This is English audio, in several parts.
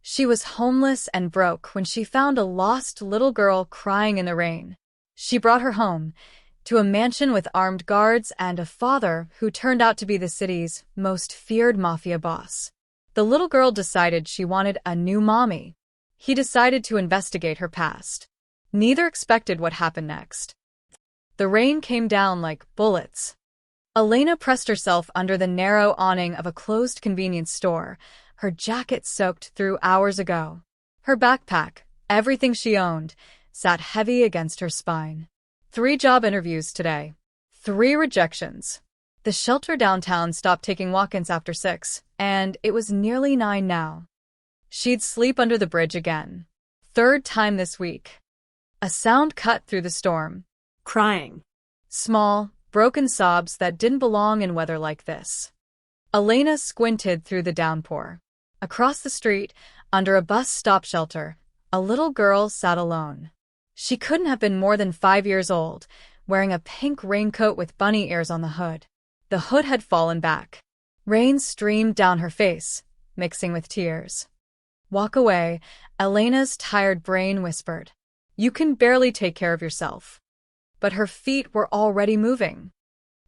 She was homeless and broke when she found a lost little girl crying in the rain. She brought her home, to a mansion with armed guards and a father who turned out to be the city's most feared mafia boss. The little girl decided she wanted a new mommy. He decided to investigate her past. Neither expected what happened next. The rain came down like bullets. Elena pressed herself under the narrow awning of a closed convenience store, her jacket soaked through hours ago. Her backpack, everything she owned, sat heavy against her spine. 3 job interviews today. 3 rejections. The shelter downtown stopped taking walk-ins after 6, and it was nearly 9 now. She'd sleep under the bridge again. 3rd time this week. A sound cut through the storm. Crying. Small, broken sobs that didn't belong in weather like this. Elena squinted through the downpour. Across the street, under a bus stop shelter, a little girl sat alone. She couldn't have been more than 5 years old, wearing a pink raincoat with bunny ears on the hood. The hood had fallen back. Rain streamed down her face, mixing with tears. "Walk away," Elena's tired brain whispered. "You can barely take care of yourself." But her feet were already moving.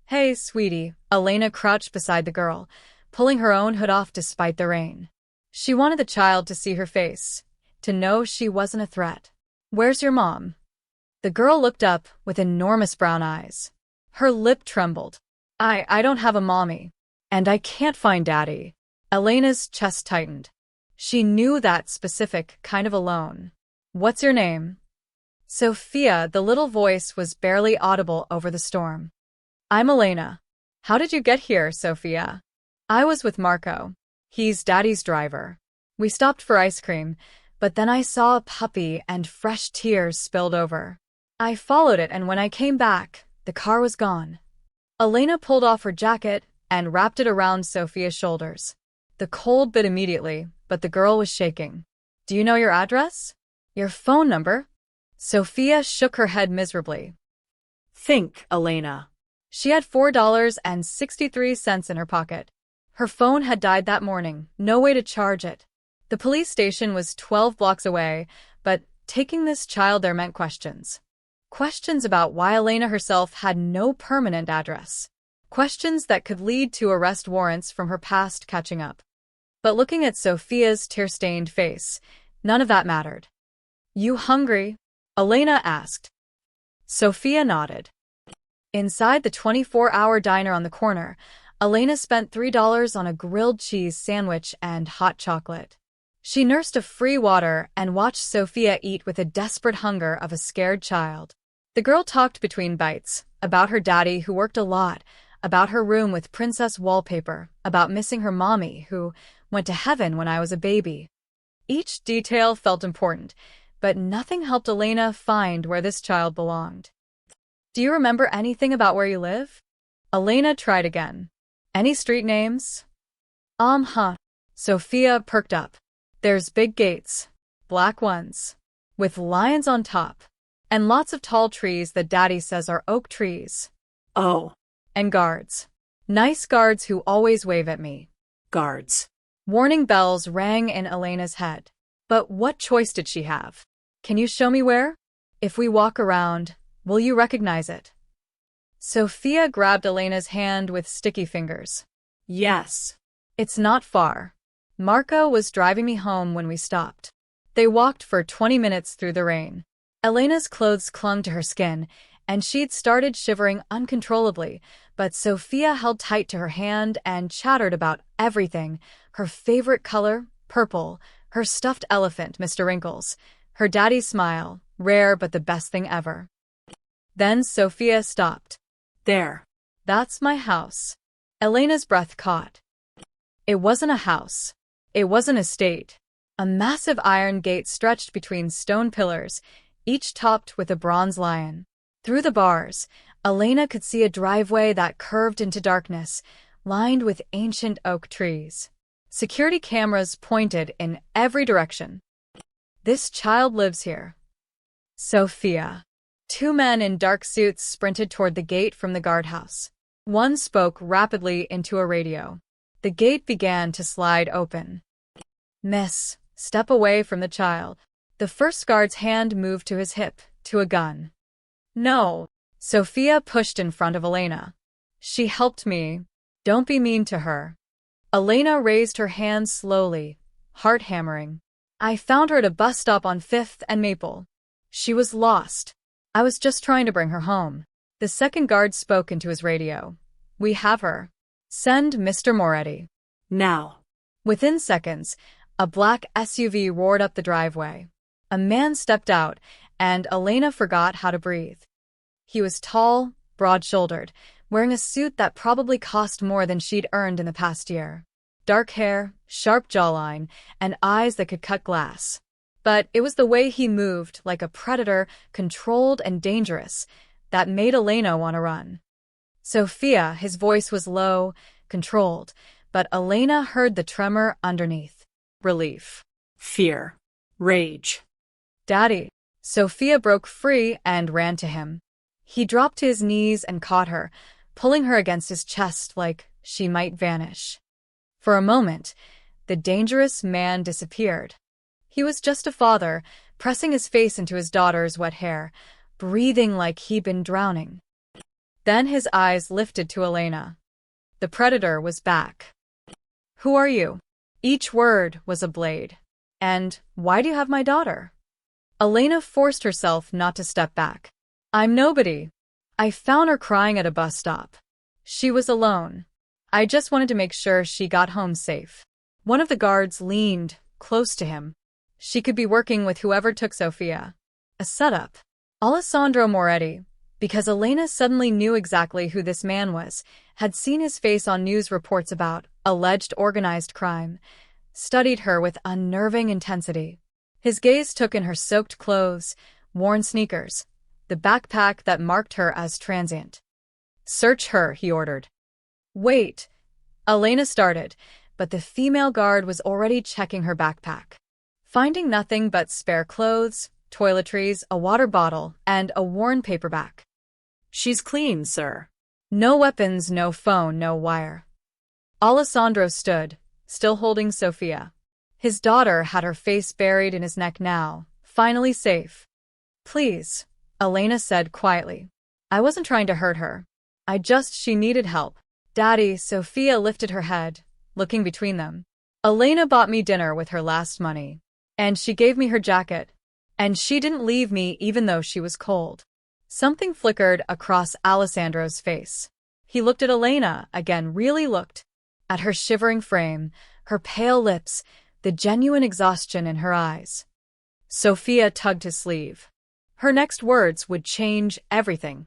"Hey, sweetie," Elena crouched beside the girl, pulling her own hood off despite the rain. She wanted the child to see her face, to know she wasn't a threat. "Where's your mom?" The girl looked up with enormous brown eyes. Her lip trembled. I don't have a mommy. And I can't find daddy." Elena's chest tightened. She knew that specific kind of alone. "What's your name?" Sophia, the little voice was barely audible over the storm. "I'm Elena." "How did you get here, Sophia?" "I was with Marco. He's daddy's driver. We stopped for ice cream, but then I saw a puppy and fresh tears spilled over. I followed it, and when I came back, the car was gone." Elena pulled off her jacket and wrapped it around Sophia's shoulders. The cold bit immediately, but the girl was shaking. "Do you know your address? Your phone number?" Sophia shook her head miserably. Think, Elena. She had $4.63 in her pocket. Her phone had died that morning, no way to charge it. The police station was 12 blocks away, but taking this child there meant questions. Questions about why Elena herself had no permanent address. Questions that could lead to arrest warrants from her past catching up. But looking at Sophia's tear-stained face, none of that mattered. "You hungry?" Elena asked. Sophia nodded. Inside the 24-hour diner on the corner, Elena spent $3 on a grilled cheese sandwich and hot chocolate. She nursed a free water and watched Sophia eat with a desperate hunger of a scared child. The girl talked between bites, about her daddy who worked a lot, about her room with princess wallpaper, about missing her mommy who went to heaven when I was a baby. Each detail felt important, but nothing helped Elena find where this child belonged. "Do you remember anything about where you live?" Elena tried again. "Any street names?" Sophia perked up. "There's big gates, black ones, with lions on top, and lots of tall trees that Daddy says are oak trees." "Oh." "And guards. Nice guards who always wave at me." "Guards." Warning bells rang in Elena's head. But what choice did she have? "Can you show me where? If we walk around, will you recognize it?" Sophia grabbed Elena's hand with sticky fingers. "Yes." "It's not far. Marco was driving me home when we stopped." They walked for 20 minutes through the rain. Elena's clothes clung to her skin, and she'd started shivering uncontrollably, but Sophia held tight to her hand and chattered about everything: her favorite color, purple, her stuffed elephant, Mr. Wrinkles, her daddy's smile, rare but the best thing ever. Then Sophia stopped. "There. That's my house." Elena's breath caught. It wasn't a house. It was an estate. A massive iron gate stretched between stone pillars, each topped with a bronze lion. Through the bars, Elena could see a driveway that curved into darkness, lined with ancient oak trees. Security cameras pointed in every direction. "This child lives here." Sophia. 2 men in dark suits sprinted toward the gate from the guardhouse. One spoke rapidly into a radio. The gate began to slide open. "Miss," Step away from the child. The first guard's hand moved to his hip, to a gun. No. Sophia pushed in front of Elena. She helped me. Don't be mean to her. Elena raised her hands slowly, heart hammering. I found her at a bus stop on 5th and Maple. She was lost. I was just trying to bring her home. The second guard spoke into his radio. We have her. Send Mr. Moretti. Now. Within seconds, a black SUV roared up the driveway. A man stepped out, and Elena forgot how to breathe. He was tall, broad-shouldered, wearing a suit that probably cost more than she'd earned in the past year. Dark hair, sharp jawline, and eyes that could cut glass. But it was the way he moved, like a predator, controlled and dangerous, that made Elena want to run. Sophia, his voice was low, controlled, but Elena heard the tremor underneath. Relief. Fear. Rage. Daddy. Sophia broke free and ran to him. He dropped to his knees and caught her, pulling her against his chest like she might vanish. For a moment, the dangerous man disappeared. He was just a father, pressing his face into his daughter's wet hair, breathing like he'd been drowning. Then his eyes lifted to Elena. The predator was back. Who are you? Each word was a blade. And why do you have my daughter? Elena forced herself not to step back. I'm nobody. I found her crying at a bus stop. She was alone. I just wanted to make sure she got home safe. One of the guards leaned close to him. She could be working with whoever took Sophia. A setup. Alessandro Moretti, because Elena suddenly knew exactly who this man was, had seen his face on news reports about alleged organized crime, studied her with unnerving intensity. His gaze took in her soaked clothes, worn sneakers, the backpack that marked her as transient. Search her, he ordered. Wait. Elena started, but the female guard was already checking her backpack. Finding nothing but spare clothes, toiletries, a water bottle, and a worn paperback. She's clean, sir. No weapons, no phone, no wire. Alessandro stood, still holding Sophia. His daughter had her face buried in his neck now, finally safe. Please, Elena said quietly. I wasn't trying to hurt her. She needed help. Daddy, Sophia lifted her head, looking between them. Elena bought me dinner with her last money. And she gave me her jacket. And she didn't leave me even though she was cold. Something flickered across Alessandro's face. He looked at Elena again, really looked. At her shivering frame, her pale lips, the genuine exhaustion in her eyes. Sophia tugged his sleeve. Her next words would change everything.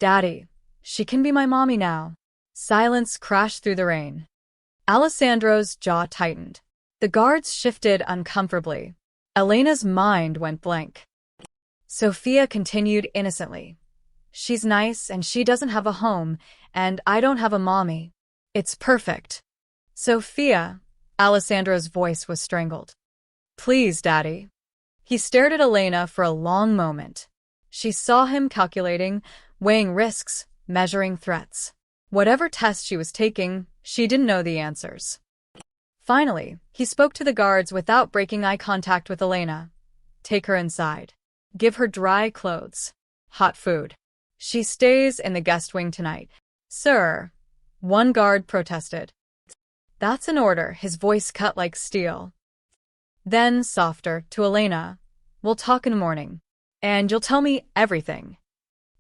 Daddy, she can be my mommy now. Silence crashed through the rain. Alessandro's jaw tightened. The guards shifted uncomfortably. Elena's mind went blank. Sophia continued innocently. She's nice and she doesn't have a home, and I don't have a mommy. It's perfect. Sophia, Alessandro's voice was strangled. Please, Daddy. He stared at Elena for a long moment. She saw him calculating, weighing risks, measuring threats. Whatever test she was taking, she didn't know the answers. Finally, he spoke to the guards without breaking eye contact with Elena. Take her inside. Give her dry clothes. Hot food. She stays in the guest wing tonight. Sir, one guard protested. That's an order, his voice cut like steel. Then, softer, to Elena. We'll talk in the morning. And you'll tell me everything.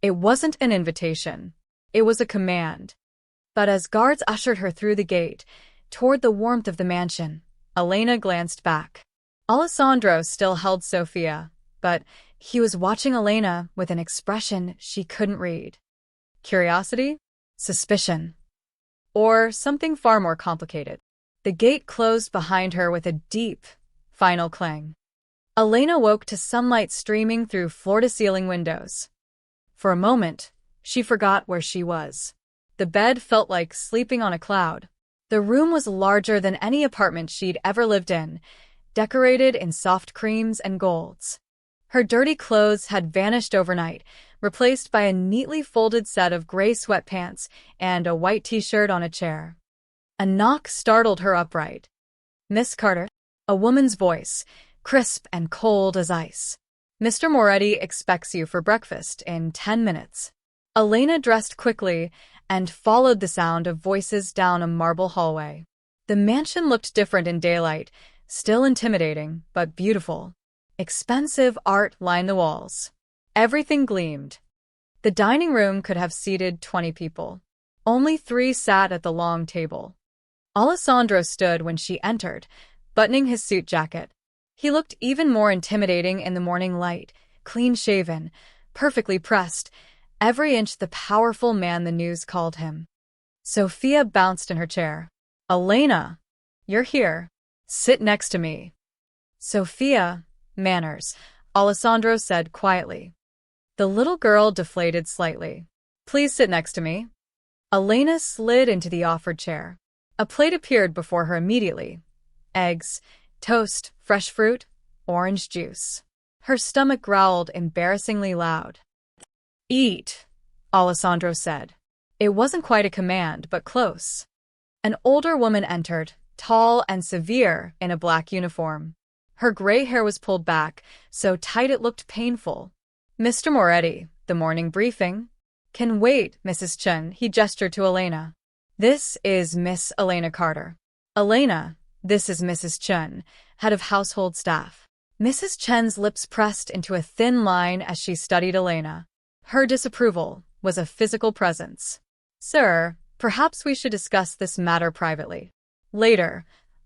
It wasn't an invitation. It was a command. But as guards ushered her through the gate, toward the warmth of the mansion, Elena glanced back. Alessandro still held Sophia, but he was watching Elena with an expression she couldn't read. Curiosity? Suspicion? Or something far more complicated. The gate closed behind her with a deep, final clang. Elena woke to sunlight streaming through floor-to-ceiling windows. For a moment, she forgot where she was. The bed felt like sleeping on a cloud. The room was larger than any apartment she'd ever lived in, decorated in soft creams and golds. Her dirty clothes had vanished overnight, replaced by a neatly folded set of gray sweatpants and a white t-shirt on a chair. A knock startled her upright. Miss Carter? A woman's voice, crisp and cold as ice. Mr. Moretti expects you for breakfast in 10 minutes. Elena dressed quickly and followed the sound of voices down a marble hallway. The mansion looked different in daylight, still intimidating, but beautiful. Expensive art lined the walls. Everything gleamed. The dining room could have seated 20 people. Only 3 sat at the long table. Alessandro stood when she entered, buttoning his suit jacket. He looked even more intimidating in the morning light, clean-shaven, perfectly pressed, every inch the powerful man the news called him. Sophia bounced in her chair. "Elena, you're here. Sit next to me." "Sophia, manners," Alessandro said quietly. The little girl deflated slightly. "Please sit next to me." Elena slid into the offered chair. A plate appeared before her immediately. Eggs, toast, fresh fruit, orange juice. Her stomach growled embarrassingly loud. "Eat," Alessandro said. It wasn't quite a command, but close. An older woman entered, tall and severe in a black uniform. Her gray hair was pulled back, so tight it looked painful. "Mr. Moretti, the morning briefing." "Can wait, Mrs. Chen," he gestured to Elena. "This is Miss Elena Carter." "Elena, this is Mrs. Chen, head of household staff." Mrs. Chen's lips pressed into a thin line as she studied Elena. Her disapproval was a physical presence. "Sir, perhaps we should discuss this matter privately." Later,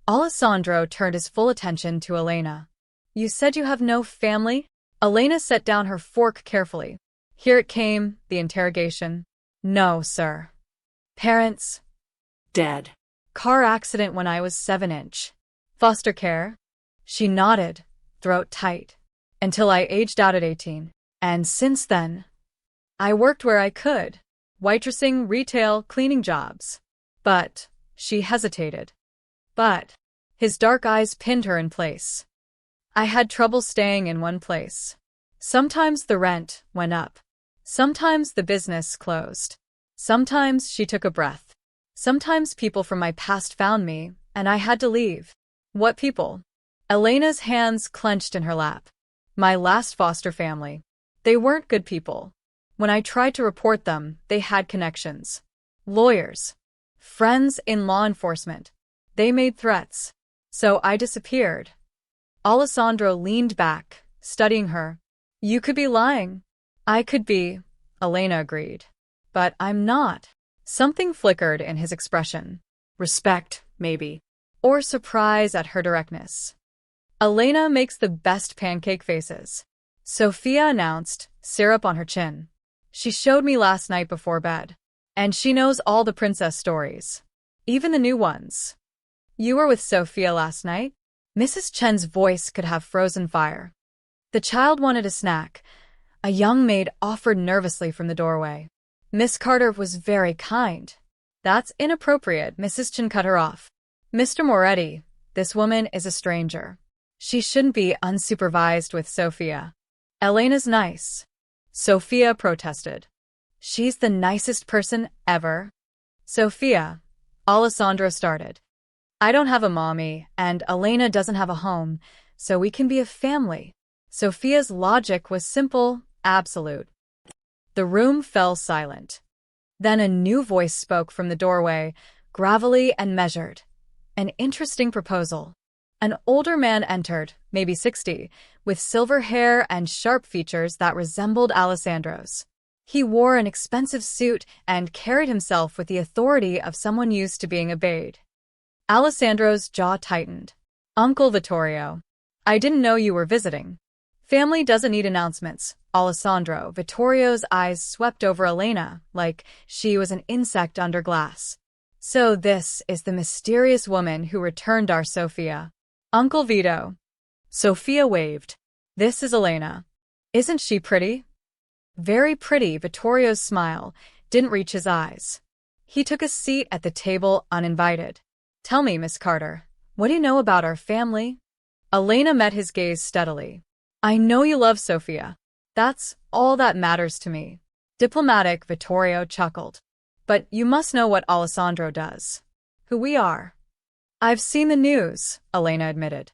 Alessandro turned his full attention to Elena. "You said you have no family?" Elena set down her fork carefully. Here it came, the interrogation. "No, sir." "Parents?" Dead. "Car accident when I was 7-inch. "Foster care?" She nodded, throat tight. "Until I aged out at 18. And since then, I worked where I could. Waitressing, retail, cleaning jobs." "But," she hesitated. "But," his dark eyes pinned her in place. "I had trouble staying in one place. Sometimes the rent went up. Sometimes the business closed. Sometimes," she took a breath. "Sometimes people from my past found me, and I had to leave." "What people?" Elena's hands clenched in her lap. "My last foster family. They weren't good people. When I tried to report them, they had connections. Lawyers. Friends in law enforcement. They made threats. So I disappeared." Alessandro leaned back, studying her. "You could be lying." "I could be," Elena agreed. "But I'm not." Something flickered in his expression. Respect, maybe. Or surprise at her directness. "Elena makes the best pancake faces," Sophia announced, syrup on her chin. "She showed me last night before bed. And she knows all the princess stories. Even the new ones." "You were with Sophia last night?" Mrs. Chen's voice could have frozen fire. "The child wanted a snack." A young maid offered nervously from the doorway. "Miss Carter was very kind." "That's inappropriate," Mrs. Chen cut her off. "Mr. Moretti, this woman is a stranger. She shouldn't be unsupervised with Sophia." "Elena's nice," Sophia protested. "She's the nicest person ever." "Sophia," Alessandro started. "I don't have a mommy, and Elena doesn't have a home, so we can be a family." Sophia's logic was simple, absolute. The room fell silent. Then a new voice spoke from the doorway, gravelly and measured. "An interesting proposal." An older man entered, maybe 60, with silver hair and sharp features that resembled Alessandro's. He wore an expensive suit and carried himself with the authority of someone used to being obeyed. Alessandro's jaw tightened. "Uncle Vittorio, I didn't know you were visiting." "Family doesn't need announcements, Alessandro." Vittorio's eyes swept over Elena like she was an insect under glass. "So this is the mysterious woman who returned our Sophia." "Uncle Vito." Sophia waved. "This is Elena. Isn't she pretty?" "Very pretty." Vittorio's smile didn't reach his eyes. He took a seat at the table uninvited. "Tell me, Miss Carter, what do you know about our family?" Elena met his gaze steadily. "I know you love Sophia. That's all that matters to me." Diplomatic, Vittorio chuckled. "But you must know what Alessandro does. Who we are." "I've seen the news," Elena admitted.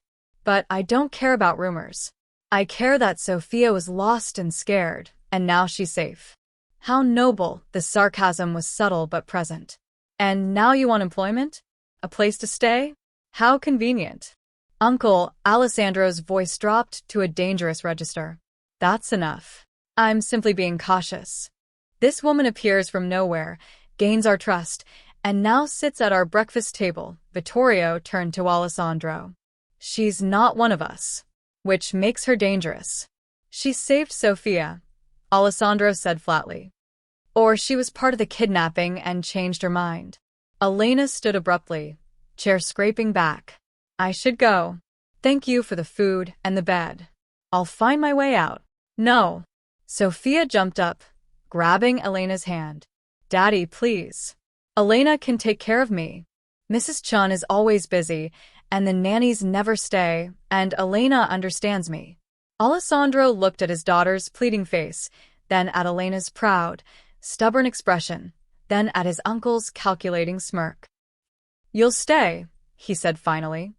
But I don't care about rumors. I care that Sophia was lost and scared, and now she's safe. How noble, the sarcasm was subtle but present. And now you want employment? A place to stay? How convenient. Uncle, Alessandro's voice dropped to a dangerous register. That's enough. I'm simply being cautious. This woman appears from nowhere, gains our trust, and now sits at our breakfast table. Vittorio turned to Alessandro. She's not one of us, which makes her dangerous. She saved Sophia, Alessandro said flatly. Or she was part of the kidnapping and changed her mind. Elena stood abruptly, chair scraping back. I should go. Thank you for the food and the bed. I'll find my way out. No. Sophia jumped up, grabbing Elena's hand. Daddy, please. Elena can take care of me. Mrs. Chun is always busy, and the nannies never stay, and Elena understands me. Alessandro looked at his daughter's pleading face, then at Elena's proud, stubborn expression, then at his uncle's calculating smirk. You'll stay, he said finally.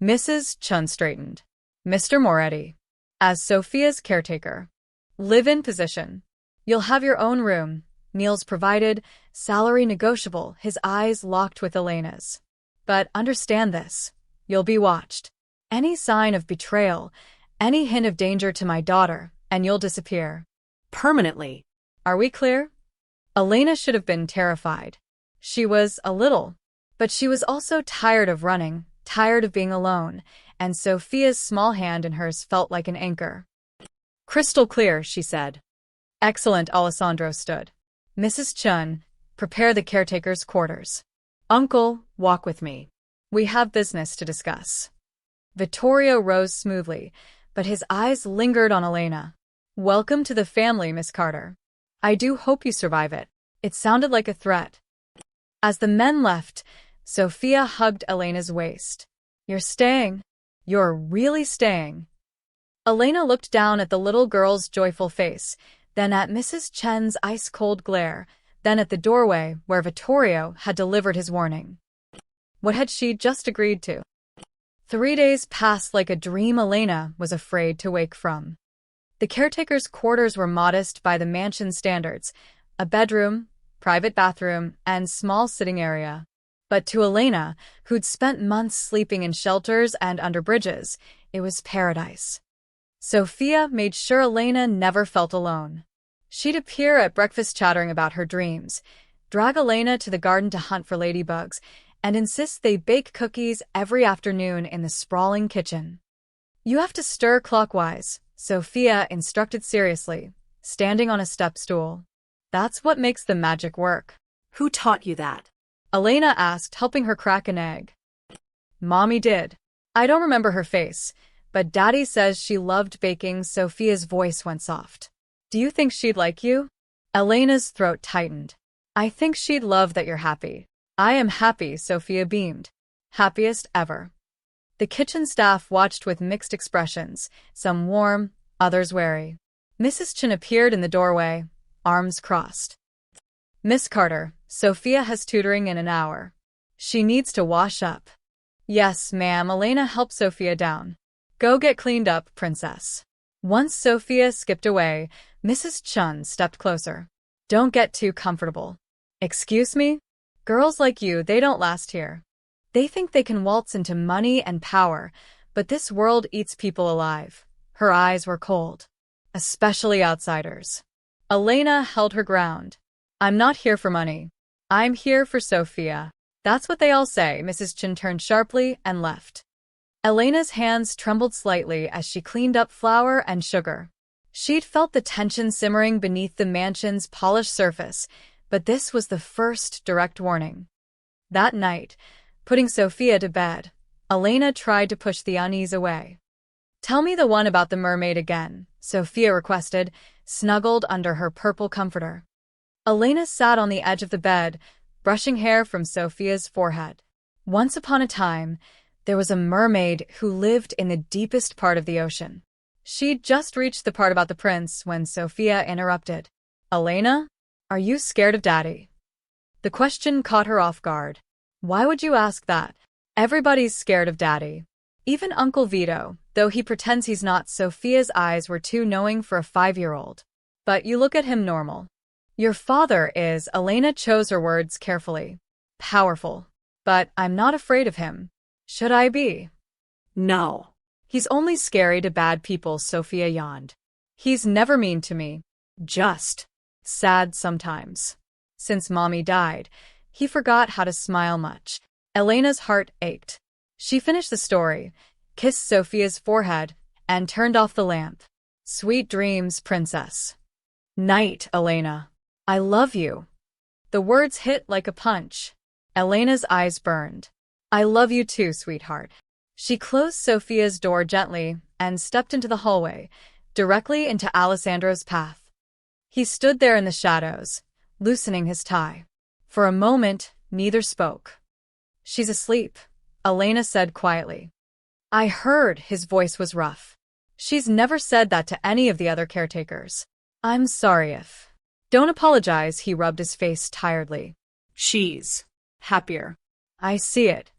Mrs. Chun straightened. Mr. Moretti. As Sophia's caretaker. Live-in position. You'll have your own room, meals provided, salary negotiable. His eyes locked with Elena's. But understand this. You'll be watched. Any sign of betrayal, any hint of danger to my daughter, and you'll disappear. Permanently. Are we clear? Elena should have been terrified. She was a little. But she was also tired of running, tired of being alone, and Sophia's small hand in hers felt like an anchor. Crystal clear, she said. Excellent, Alessandro stood. Mrs. Chun, prepare the caretaker's quarters. Uncle, walk with me. We have business to discuss. Vittorio rose smoothly, but his eyes lingered on Elena. Welcome to the family, Miss Carter. I do hope you survive it. It sounded like a threat. As the men left, Sophia hugged Elena's waist. You're staying? You're really staying? Elena looked down at the little girl's joyful face, then at Mrs. Chen's ice-cold glare, then at the doorway where Vittorio had delivered his warning. What had she just agreed to? 3 days passed like a dream Elena was afraid to wake from. The caretaker's quarters were modest by the mansion standards, a bedroom, private bathroom, and small sitting area. But to Elena, who'd spent months sleeping in shelters and under bridges, it was paradise. Sophia made sure Elena never felt alone. She'd appear at breakfast chattering about her dreams, drag Elena to the garden to hunt for ladybugs, and insist they bake cookies every afternoon in the sprawling kitchen. You have to stir clockwise, Sophia instructed seriously, standing on a step stool. That's what makes the magic work. Who taught you that? Elena asked, helping her crack an egg. Mommy did. I don't remember her face, but Daddy says she loved baking. Sophia's voice went soft. Do you think she'd like you? Elena's throat tightened. I think she'd love that you're happy. I am happy, Sophia beamed. Happiest ever. The kitchen staff watched with mixed expressions, some warm, others wary. Mrs. Chen appeared in the doorway, arms crossed. Miss Carter, Sophia has tutoring in an hour. She needs to wash up. Yes, ma'am. Elena helped Sophia down. Go get cleaned up, princess. Once Sophia skipped away, Mrs. Chun stepped closer. Don't get too comfortable. Excuse me? Girls like you, they don't last here. They think they can waltz into money and power, but this world eats people alive. Her eyes were cold. Especially outsiders. Elena held her ground. I'm not here for money. I'm here for Sophia. That's what they all say. Mrs. Chen turned sharply and left. Elena's hands trembled slightly as she cleaned up flour and sugar. She'd felt the tension simmering beneath the mansion's polished surface, but this was the first direct warning. That night, putting Sophia to bed, Elena tried to push the unease away. Tell me the one about the mermaid again, Sophia requested, snuggled under her purple comforter. Elena sat on the edge of the bed, brushing hair from Sophia's forehead. Once upon a time, there was a mermaid who lived in the deepest part of the ocean. She'd just reached the part about the prince when Sophia interrupted. Elena? Are you scared of Daddy? The question caught her off guard. Why would you ask that? Everybody's scared of Daddy. Even Uncle Vito, though he pretends he's not, Sophia's eyes were too knowing for a 5-year-old. But you look at him normal. Your father is, Elena chose her words carefully. Powerful. But I'm not afraid of him. Should I be? No. He's only scary to bad people, Sophia yawned. He's never mean to me. Just sad sometimes. Since Mommy died, he forgot how to smile much. Elena's heart ached. She finished the story, kissed Sophia's forehead, and turned off the lamp. Sweet dreams, princess. Night, Elena. I love you. The words hit like a punch. Elena's eyes burned. I love you too, sweetheart. She closed Sophia's door gently and stepped into the hallway, directly into Alessandro's path. He stood there in the shadows, loosening his tie. For a moment, neither spoke. She's asleep, Elena said quietly. I heard. His voice was rough. She's never said that to any of the other caretakers. I'm sorry if. Don't apologize, he rubbed his face tiredly. She's happier. I see it.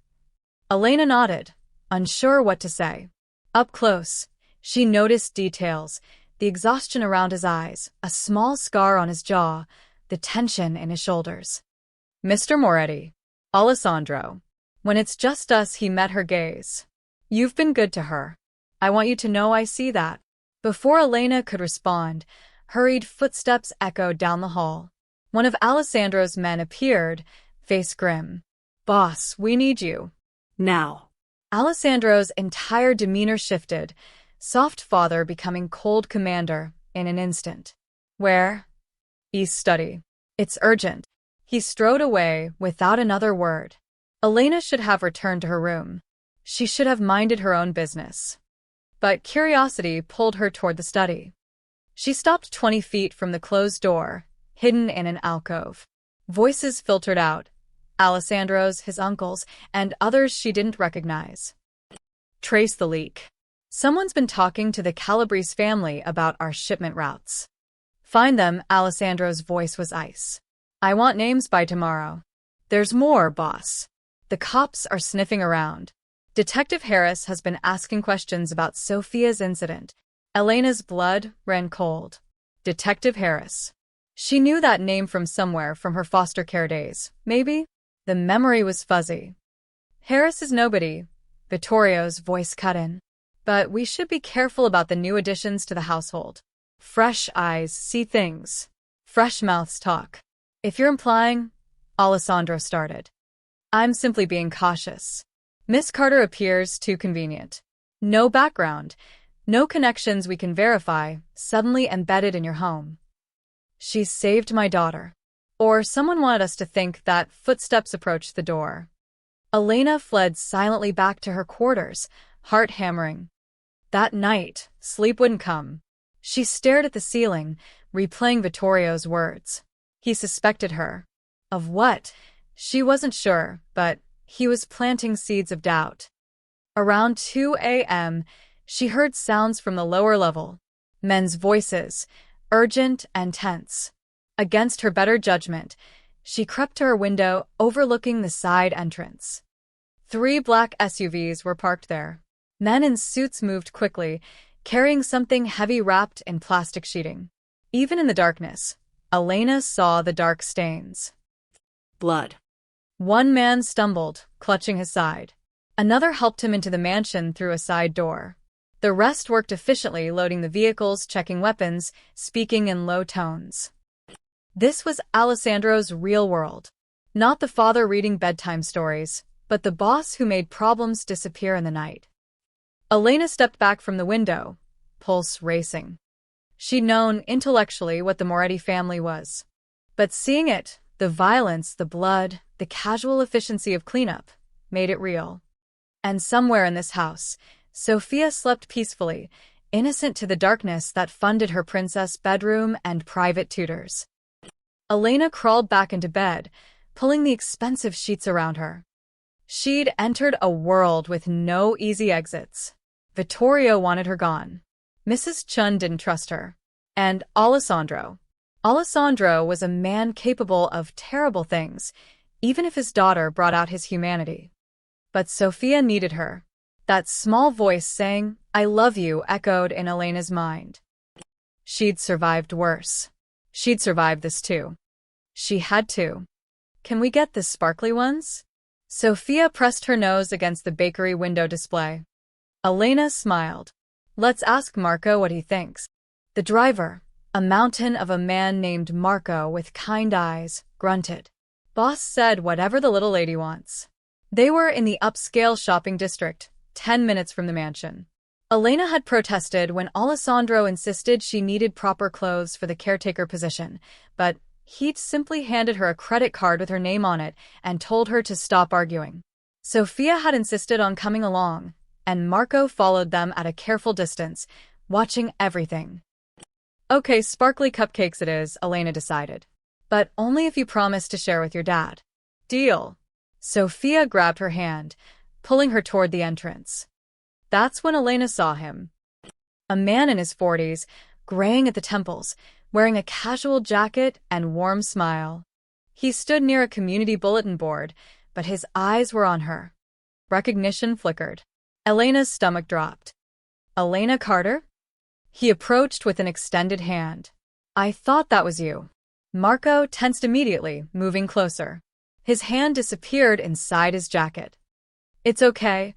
Elena nodded, unsure what to say. Up close, she noticed details, the exhaustion around his eyes, a small scar on his jaw, the tension in his shoulders. Mr. Moretti. Alessandro. When it's just us, he met her gaze. You've been good to her. I want you to know I see that. Before Elena could respond, hurried footsteps echoed down the hall. One of Alessandro's men appeared, face grim. Boss, we need you. Now. Alessandro's entire demeanor shifted, soft father becoming cold commander in an instant. Where? East study. It's urgent. He strode away without another word. Elena should have returned to her room. She should have minded her own business. But curiosity pulled her toward the study. She stopped 20 feet from the closed door, hidden in an alcove. Voices filtered out. Alessandro's, his uncle's, and others she didn't recognize. Trace the leak. Someone's been talking to the Calabrese family about our shipment routes. Find them, Alessandro's voice was ice. I want names by tomorrow. There's more, boss. The cops are sniffing around. Detective Harris has been asking questions about Sophia's incident. Elena's blood ran cold. Detective Harris. She knew that name from somewhere from her foster care days. Maybe? The memory was fuzzy. Harris is nobody. Vittorio's voice cut in. But we should be careful about the new additions to the household. Fresh eyes see things. Fresh mouths talk. If you're implying, Alessandro started. I'm simply being cautious. Miss Carter appears too convenient. No background, no connections we can verify, suddenly embedded in your home. She saved my daughter. Or someone wanted us to think that footsteps approached the door. Elena fled silently back to her quarters, heart hammering. That night, sleep wouldn't come. She stared at the ceiling, replaying Vittorio's words. He suspected her. Of what? She wasn't sure, but he was planting seeds of doubt. Around 2 a.m., she heard sounds from the lower level. Men's voices, urgent and tense. Against her better judgment, she crept to her window overlooking the side entrance. 3 black SUVs were parked there. Men in suits moved quickly, carrying something heavy wrapped in plastic sheeting. Even in the darkness, Elena saw the dark stains. Blood. One man stumbled, clutching his side. Another helped him into the mansion through a side door. The rest worked efficiently, loading the vehicles, checking weapons, speaking in low tones. This was Alessandro's real world. Not the father reading bedtime stories, but the boss who made problems disappear in the night. Elena stepped back from the window, pulse racing. She'd known intellectually what the Moretti family was. But seeing it, the violence, the blood, the casual efficiency of cleanup, made it real. And somewhere in this house, Sophia slept peacefully, innocent to the darkness that funded her princess bedroom and private tutors. Elena crawled back into bed, pulling the expensive sheets around her. She'd entered a world with no easy exits. Vittorio wanted her gone. Mrs. Chun didn't trust her. And Alessandro. Alessandro was a man capable of terrible things, even if his daughter brought out his humanity. But Sophia needed her. That small voice saying, "I love you," echoed in Elena's mind. She'd survived worse. She'd survived this too. She had to. "Can we get the sparkly ones?" Sophia pressed her nose against the bakery window display. Elena smiled. "Let's ask Marco what he thinks." The driver, a mountain of a man named Marco with kind eyes, grunted. "Boss said whatever the little lady wants." They were in the upscale shopping district, 10 minutes from the mansion. Elena had protested when Alessandro insisted she needed proper clothes for the caretaker position, but he'd simply handed her a credit card with her name on it and told her to stop arguing. Sophia had insisted on coming along, and Marco followed them at a careful distance, watching everything. "Okay, sparkly cupcakes it is," Elena decided. "But only if you promise to share with your dad." "Deal." Sophia grabbed her hand, pulling her toward the entrance. That's when Elena saw him. A man in his 40s, graying at the temples, wearing a casual jacket and warm smile. He stood near a community bulletin board, but his eyes were on her. Recognition flickered. Elena's stomach dropped. "Elena Carter?" He approached with an extended hand. "I thought that was you." Marco tensed immediately, moving closer. His hand disappeared inside his jacket. "It's okay,"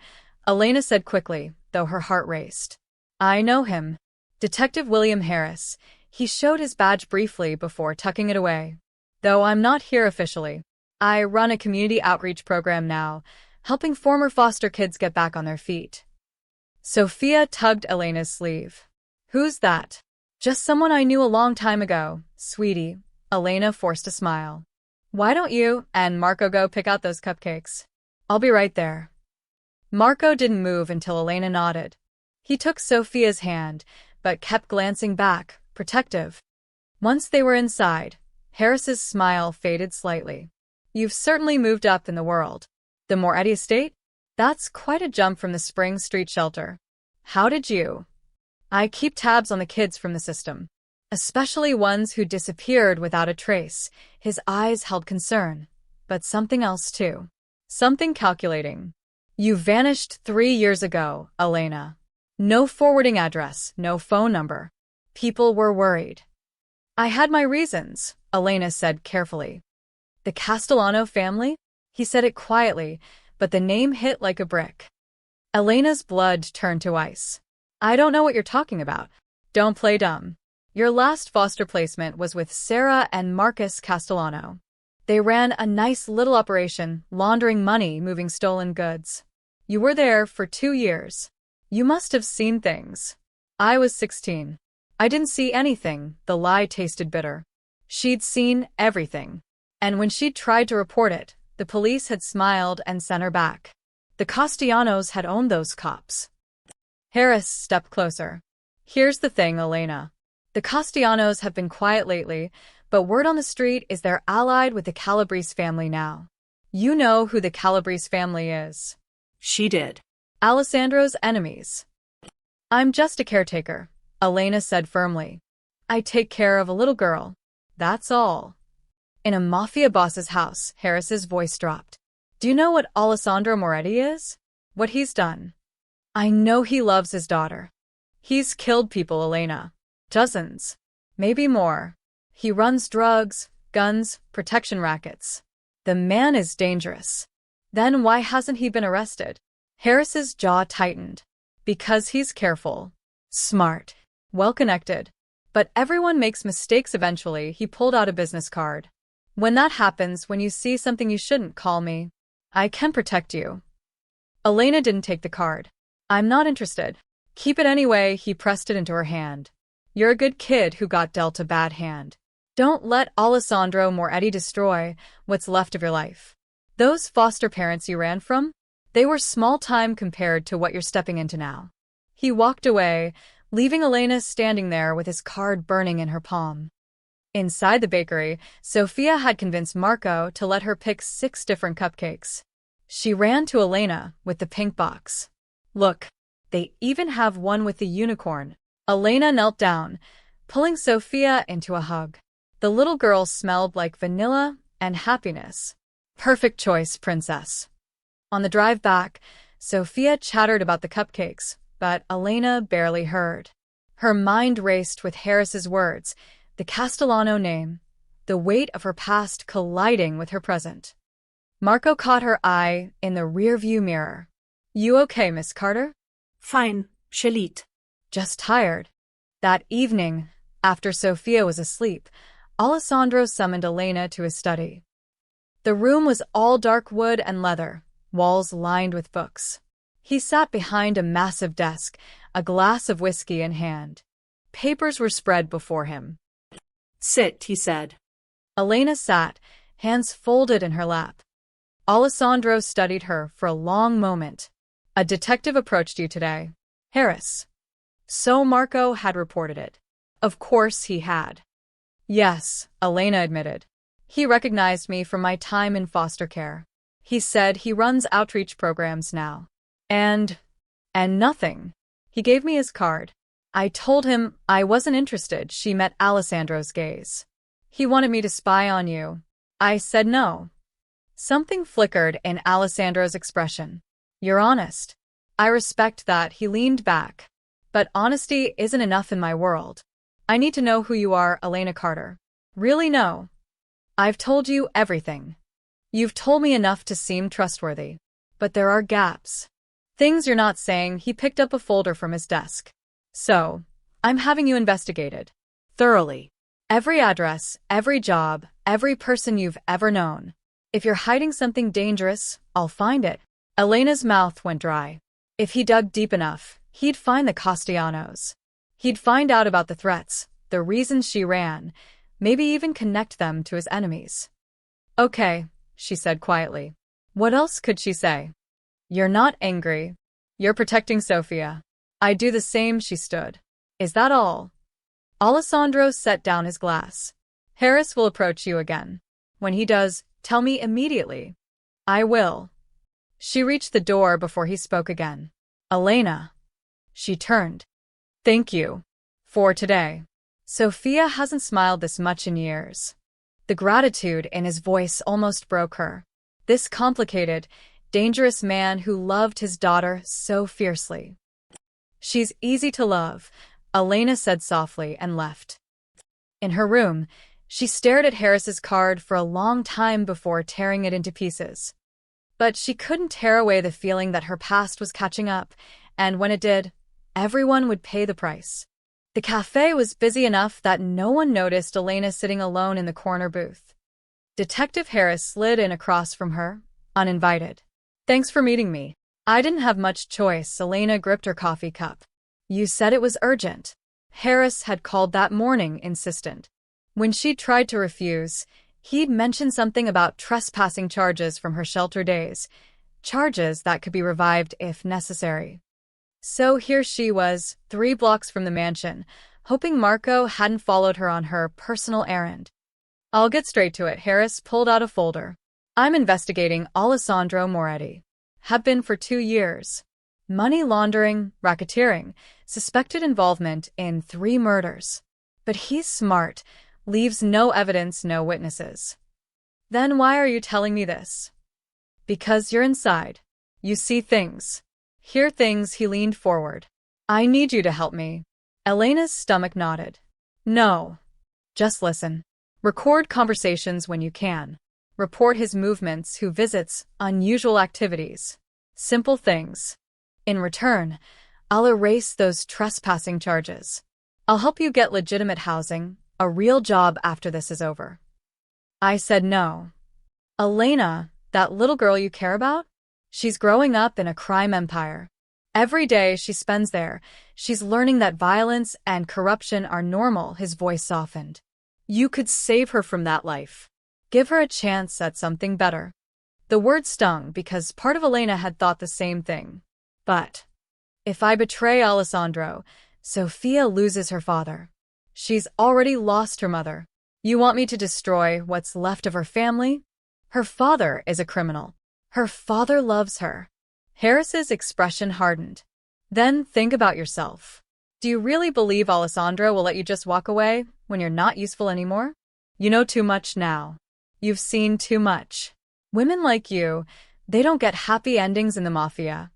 Elena said quickly, though her heart raced. "I know him. Detective William Harris." He showed his badge briefly before tucking it away. "Though I'm not here officially. I run a community outreach program now, helping former foster kids get back on their feet." Sophia tugged Elena's sleeve. "Who's that?" "Just someone I knew a long time ago, sweetie." Elena forced a smile. "Why don't you and Marco go pick out those cupcakes? I'll be right there." Marco didn't move until Elena nodded. He took Sophia's hand, but kept glancing back, protective. Once they were inside, Harris's smile faded slightly. "You've certainly moved up in the world. The Moretti estate? That's quite a jump from the Spring Street shelter. How did you?" "I keep tabs on the kids from the system, especially ones who disappeared without a trace." His eyes held concern, but something else too. Something calculating. "You vanished 3 years ago, Elena. No forwarding address, no phone number. People were worried." "I had my reasons," Elena said carefully. "The Castellano family?" He said it quietly, but the name hit like a brick. Elena's blood turned to ice. "I don't know what you're talking about. Don't play dumb. Your last foster placement was with Sarah and Marcus Castellano. They ran a nice little operation, laundering money, moving stolen goods. You were there for 2 years. You must have seen things." "I was 16. I didn't see anything." The lie tasted bitter. She'd seen everything. And when she'd tried to report it, the police had smiled and sent her back. The Castellanos had owned those cops. Harris stepped closer. "Here's the thing, Elena. The Castellanos have been quiet lately, but word on the street is they're allied with the Calabrese family now. You know who the Calabrese family is." She did. "Alessandro's enemies." "I'm just a caretaker," Elena said firmly. "I take care of a little girl. That's all." In a Mafia boss's house, Harris's voice dropped. "Do you know what Alessandro Moretti is? What he's done?" "I know he loves his daughter. He's killed people, Elena. Dozens. Maybe more. He runs drugs, guns, protection rackets. The man is dangerous." "Then why hasn't he been arrested?" Harris's jaw tightened. "Because he's careful. Smart. Well-connected. But everyone makes mistakes eventually." He pulled out a business card. "When that happens, when you see something you shouldn't, call me. I can protect you." Elena didn't take the card. "I'm not interested." "Keep it anyway." He pressed it into her hand. "You're a good kid who got dealt a bad hand. Don't let Alessandro Moretti destroy what's left of your life. Those foster parents you ran from? They were small time compared to what you're stepping into now." He walked away, leaving Elena standing there with his card burning in her palm. Inside the bakery, Sophia had convinced Marco to let her pick 6 different cupcakes. She ran to Elena with the pink box. "Look, they even have one with the unicorn." Elena knelt down, pulling Sophia into a hug. The little girl smelled like vanilla and happiness. "Perfect choice, princess." On the drive back, Sophia chattered about the cupcakes, but Elena barely heard. Her mind raced with Harris's words, the Castellano name, the weight of her past colliding with her present. Marco caught her eye in the rearview mirror. You okay, Miss Carter? Fine, Shalit. Just tired. That evening, after Sophia was asleep, Alessandro summoned Elena to his study. The room was all dark wood and leather, walls lined with books. He sat behind a massive desk, a glass of whiskey in hand. Papers were spread before him. Sit, he said. Elena sat, hands folded in her lap. Alessandro studied her for a long moment. A detective approached you today, Harris. So Marco had reported it. Of course he had. Yes, Elena admitted. He recognized me from my time in foster care. He said he runs outreach programs now. And nothing. He gave me his card. I told him I wasn't interested. She met Alessandro's gaze. He wanted me to spy on you. I said no. Something flickered in Alessandro's expression. You're honest. I respect that. He leaned back. But honesty isn't enough in my world. I need to know who you are, Elena Carter. Really know. I've told you everything. You've told me enough to seem trustworthy. But there are gaps. Things you're not saying. He picked up a folder from his desk. So, I'm having you investigated. Thoroughly. Every address, every job, every person you've ever known. If you're hiding something dangerous, I'll find it. Elena's mouth went dry. If he dug deep enough, he'd find the Castellanos. He'd find out about the threats, the reasons she ran, maybe even connect them to his enemies. Okay, she said quietly. What else could she say? You're not angry. You're protecting Sophia. I'd do the same. She stood. Is that all? Alessandro set down his glass. Harris will approach you again. When he does, tell me immediately. I will. She reached the door before he spoke again. Elena. She turned. Thank you. For today. Sophia hasn't smiled this much in years. The gratitude in his voice almost broke her. This complicated, dangerous man who loved his daughter so fiercely. She's easy to love, Elena said softly and left. In her room, she stared at Harris's card for a long time before tearing it into pieces. But she couldn't tear away the feeling that her past was catching up, and when it did, everyone would pay the price. The cafe was busy enough that no one noticed Elena sitting alone in the corner booth. Detective Harris slid in across from her, uninvited. Thanks for meeting me. I didn't have much choice. Elena gripped her coffee cup. You said it was urgent. Harris had called that morning, insistent. When she tried to refuse, he'd mentioned something about trespassing charges from her shelter days, charges that could be revived if necessary. So here she was, 3 blocks from the mansion, hoping Marco hadn't followed her on her personal errand. I'll get straight to it. Harris pulled out a folder. I'm investigating Alessandro Moretti. Have been for 2 years. Money laundering, racketeering, suspected involvement in 3 murders. But he's smart, leaves no evidence, no witnesses. Then why are you telling me this? Because you're inside. You see things. Hear things. He leaned forward. I need you to help me. Elena's stomach nodded. No. Just listen. Record conversations when you can. Report his movements, who visits, unusual activities. Simple things. In return, I'll erase those trespassing charges. I'll help you get legitimate housing, a real job after this is over. I said no. Elena, that little girl you care about? She's growing up in a crime empire. Every day she spends there, she's learning that violence and corruption are normal. His voice softened. You could save her from that life. Give her a chance at something better. The word stung because part of Elena had thought the same thing. But if I betray Alessandro, Sophia loses her father. She's already lost her mother. You want me to destroy what's left of her family? Her father is a criminal. Her father loves her. Harris's expression hardened. Then think about yourself. Do you really believe Alessandro will let you just walk away when you're not useful anymore? You know too much now. You've seen too much. Women like you, they don't get happy endings in the Mafia.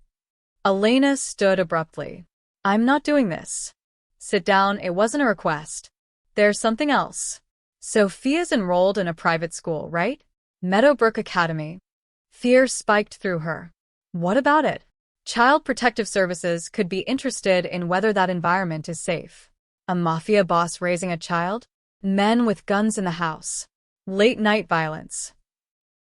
Elena stood abruptly. I'm not doing this. Sit down, it wasn't a request. There's something else. Sophia's enrolled in a private school, right? Meadowbrook Academy. Fear spiked through her. What about it? Child Protective Services could be interested in whether that environment is safe. A mafia boss raising a child? Men with guns in the house. Late-night violence.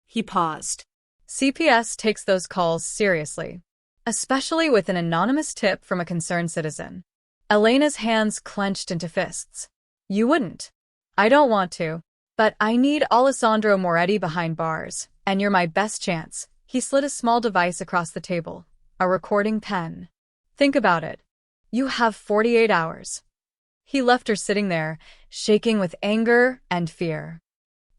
He paused. CPS takes those calls seriously, especially with an anonymous tip from a concerned citizen. Elena's hands clenched into fists. You wouldn't. I don't want to. But I need Alessandro Moretti behind bars, and you're my best chance. He slid a small device across the table. A recording pen. Think about it. You have 48 hours. He left her sitting there, shaking with anger and fear.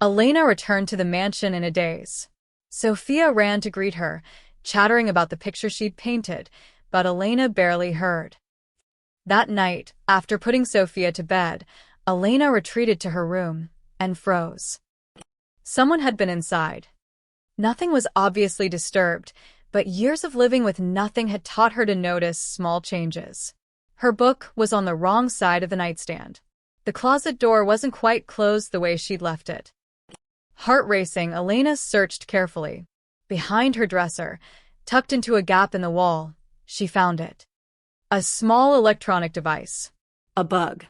Elena returned to the mansion in a daze. Sophia ran to greet her, chattering about the picture she'd painted, but Elena barely heard. That night, after putting Sophia to bed, Elena retreated to her room and froze. Someone had been inside. Nothing was obviously disturbed, but years of living with nothing had taught her to notice small changes. Her book was on the wrong side of the nightstand. The closet door wasn't quite closed the way she'd left it. Heart racing, Elena searched carefully. Behind her dresser, tucked into a gap in the wall, she found it. A small electronic device. A bug.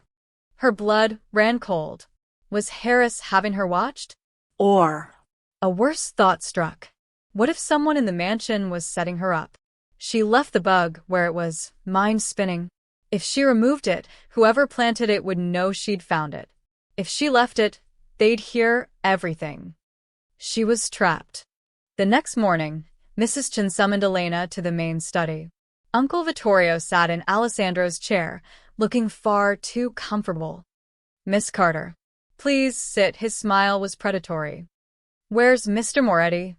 Her blood ran cold. Was Harris having her watched? Or a worse thought struck. What if someone in the mansion was setting her up? She left the bug where it was, mind spinning. If she removed it, whoever planted it would know she'd found it. If she left it, they'd hear everything. She was trapped. The next morning, Mrs. Chen summoned Elena to the main study. Uncle Vittorio sat in Alessandro's chair, looking far too comfortable. Miss Carter. Please sit. His smile was predatory. Where's Mr. Moretti?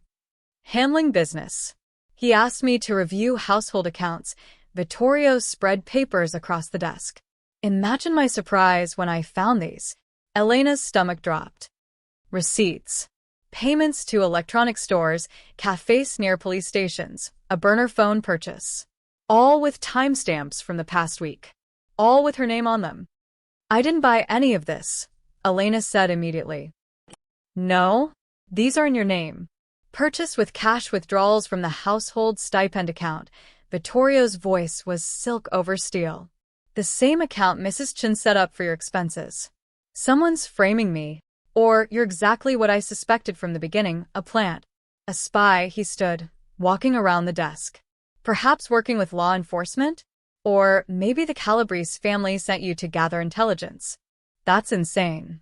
Handling business. He asked me to review household accounts. Vittorio spread papers across the desk. Imagine my surprise when I found these. Elena's stomach dropped. Receipts. Payments to electronic stores, cafes near police stations, a burner phone purchase. All with timestamps from the past week. All with her name on them. I didn't buy any of this, Elena said immediately. No, these are in your name. Purchased with cash withdrawals from the household stipend account. Vittorio's voice was silk over steel. The same account Mrs. Chen set up for your expenses. Someone's framing me. Or you're exactly what I suspected from the beginning, a plant. A spy. He stood, walking around the desk. Perhaps working with law enforcement? Or maybe the Calabrese family sent you to gather intelligence. That's insane.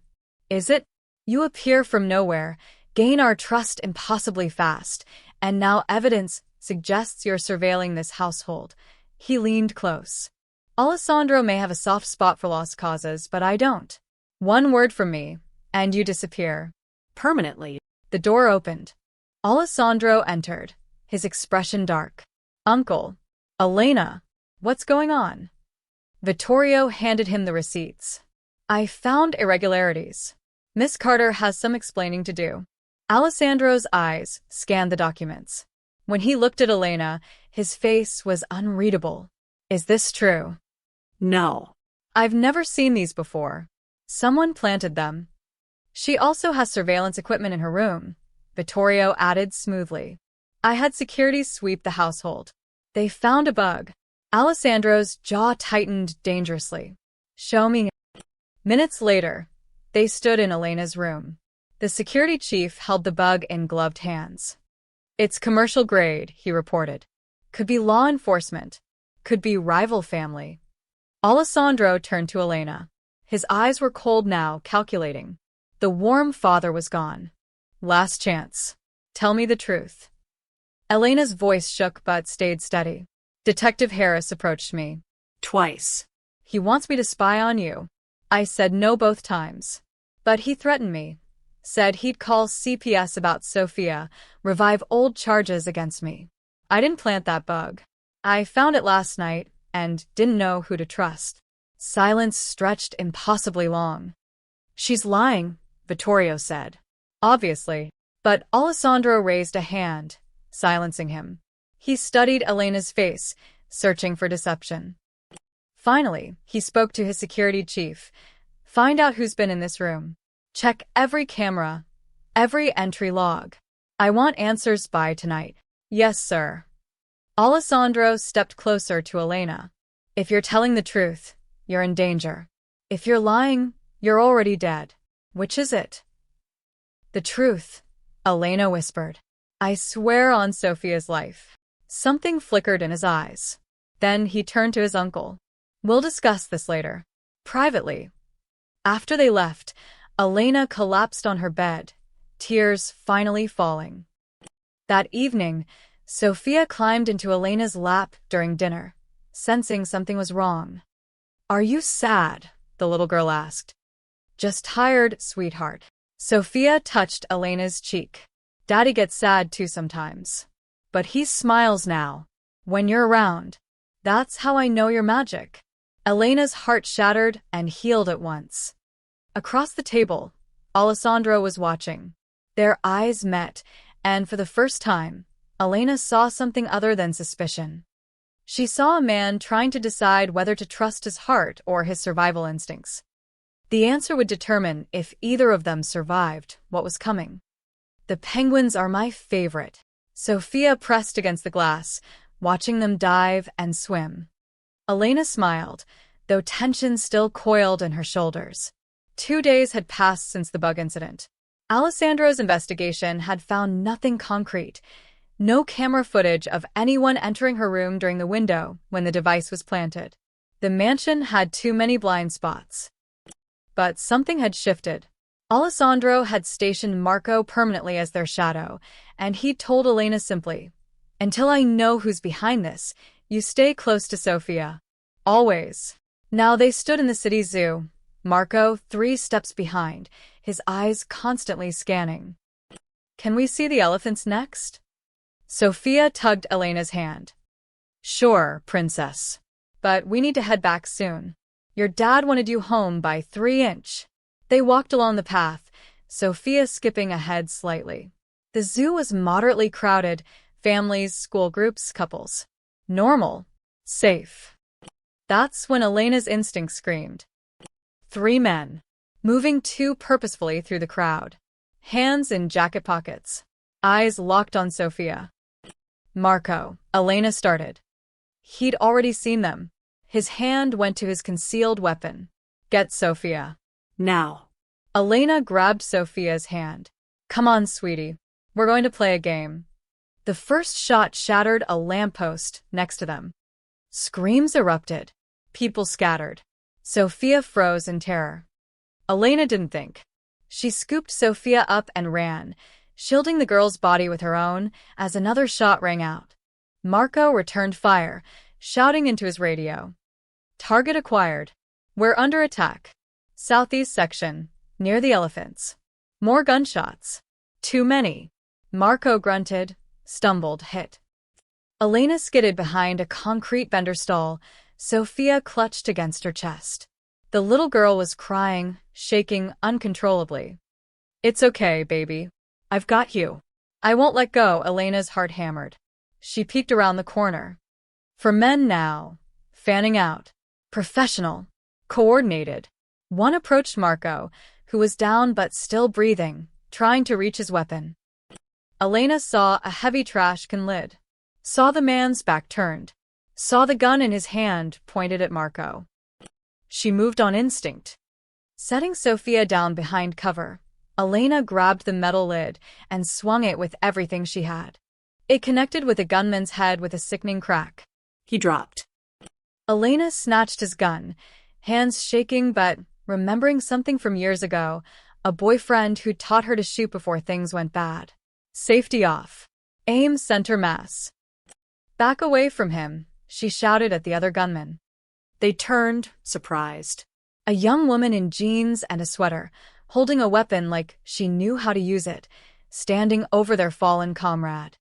Is it? You appear from nowhere, gain our trust impossibly fast, and now evidence suggests you're surveilling this household. He leaned close. Alessandro may have a soft spot for lost causes, but I don't. One word from me, and you disappear. Permanently. The door opened. Alessandro entered, his expression dark. Uncle. Elena. What's going on? Vittorio handed him the receipts. I found irregularities. Miss Carter has some explaining to do. Alessandro's eyes scanned the documents. When he looked at Elena, his face was unreadable. Is this true? No. I've never seen these before. Someone planted them. She also has surveillance equipment in her room, Vittorio added smoothly. I had security sweep the household. They found a bug. Alessandro's jaw tightened dangerously. Show me. Minutes later, they stood in Elena's room. The security chief held the bug in gloved hands. It's commercial grade, he reported. Could be law enforcement. Could be rival family. Alessandro turned to Elena. His eyes were cold now, calculating. The warm father was gone. Last chance. Tell me the truth. Elena's voice shook but stayed steady. Detective Harris approached me. Twice. He wants me to spy on you. I said no both times. But he threatened me. Said he'd call CPS about Sophia, revive old charges against me. I didn't plant that bug. I found it last night and didn't know who to trust. Silence stretched impossibly long. She's lying, Vittorio said. Obviously. But Alessandro raised a hand, silencing him. He studied Elena's face, searching for deception. Finally, he spoke to his security chief. Find out who's been in this room. Check every camera, every entry log. I want answers by tonight. Yes, sir. Alessandro stepped closer to Elena. If you're telling the truth, you're in danger. If you're lying, you're already dead. Which is it? The truth, Elena whispered. I swear on Sophia's life. Something flickered in his eyes. Then he turned to his uncle. We'll discuss this later. Privately. After they left, Elena collapsed on her bed, tears finally falling. That evening, Sophia climbed into Elena's lap during dinner, sensing something was wrong. Are you sad? The little girl asked. Just tired, sweetheart. Sophia touched Elena's cheek. Daddy gets sad too sometimes. But he smiles now. When you're around. That's how I know you're magic. Elena's heart shattered and healed at once. Across the table, Alessandro was watching. Their eyes met, and for the first time, Elena saw something other than suspicion. She saw a man trying to decide whether to trust his heart or his survival instincts. The answer would determine if either of them survived what was coming. The penguins are my favorite. Sophia pressed against the glass, watching them dive and swim. Elena smiled, though tension still coiled in her shoulders. 2 days had passed since the bug incident. Alessandro's investigation had found nothing concrete. No camera footage of anyone entering her room during the window when the device was planted. The mansion had too many blind spots. But something had shifted. Alessandro had stationed Marco permanently as their shadow, and he told Elena simply, until I know who's behind this, you stay close to Sophia. Always. Now they stood in the city zoo, Marco 3 steps behind, his eyes constantly scanning. Can we see the elephants next? Sophia tugged Elena's hand. Sure, princess. But we need to head back soon. Your dad wanted you home by 3". They walked along the path, Sophia skipping ahead slightly. The zoo was moderately crowded, families, school groups, couples. Normal. Safe. That's when Elena's instinct screamed. 3 men, moving too purposefully through the crowd. Hands in jacket pockets. Eyes locked on Sophia. Marco, Elena started. He'd already seen them. His hand went to his concealed weapon. Get Sophia. Now. Elena grabbed Sophia's hand. Come on, sweetie. We're going to play a game. The first shot shattered a lamppost next to them. Screams erupted. People scattered. Sophia froze in terror. Elena didn't think. She scooped Sophia up and ran, shielding the girl's body with her own as another shot rang out. Marco returned fire, shouting into his radio. Target acquired. We're under attack. Southeast section, near the elephants. More gunshots. Too many. Marco grunted, stumbled, hit. Elena skidded behind a concrete vendor stall. Sophia clutched against her chest. The little girl was crying, shaking uncontrollably. It's okay, baby. I've got you. I won't let go, Elena's heart hammered. She peeked around the corner. For men now. Fanning out. Professional. Coordinated. One approached Marco, who was down but still breathing, trying to reach his weapon. Elena saw a heavy trash can lid. Saw the man's back turned. Saw the gun in his hand pointed at Marco. She moved on instinct. Setting Sophia down behind cover, Elena grabbed the metal lid and swung it with everything she had. It connected with the gunman's head with a sickening crack. He dropped. Elena snatched his gun, hands shaking but remembering something from years ago, a boyfriend who taught her to shoot before things went bad. Safety off. Aim center mass. Back away from him, she shouted at the other gunmen. They turned, surprised. A young woman in jeans and a sweater, holding a weapon like she knew how to use it, standing over their fallen comrade.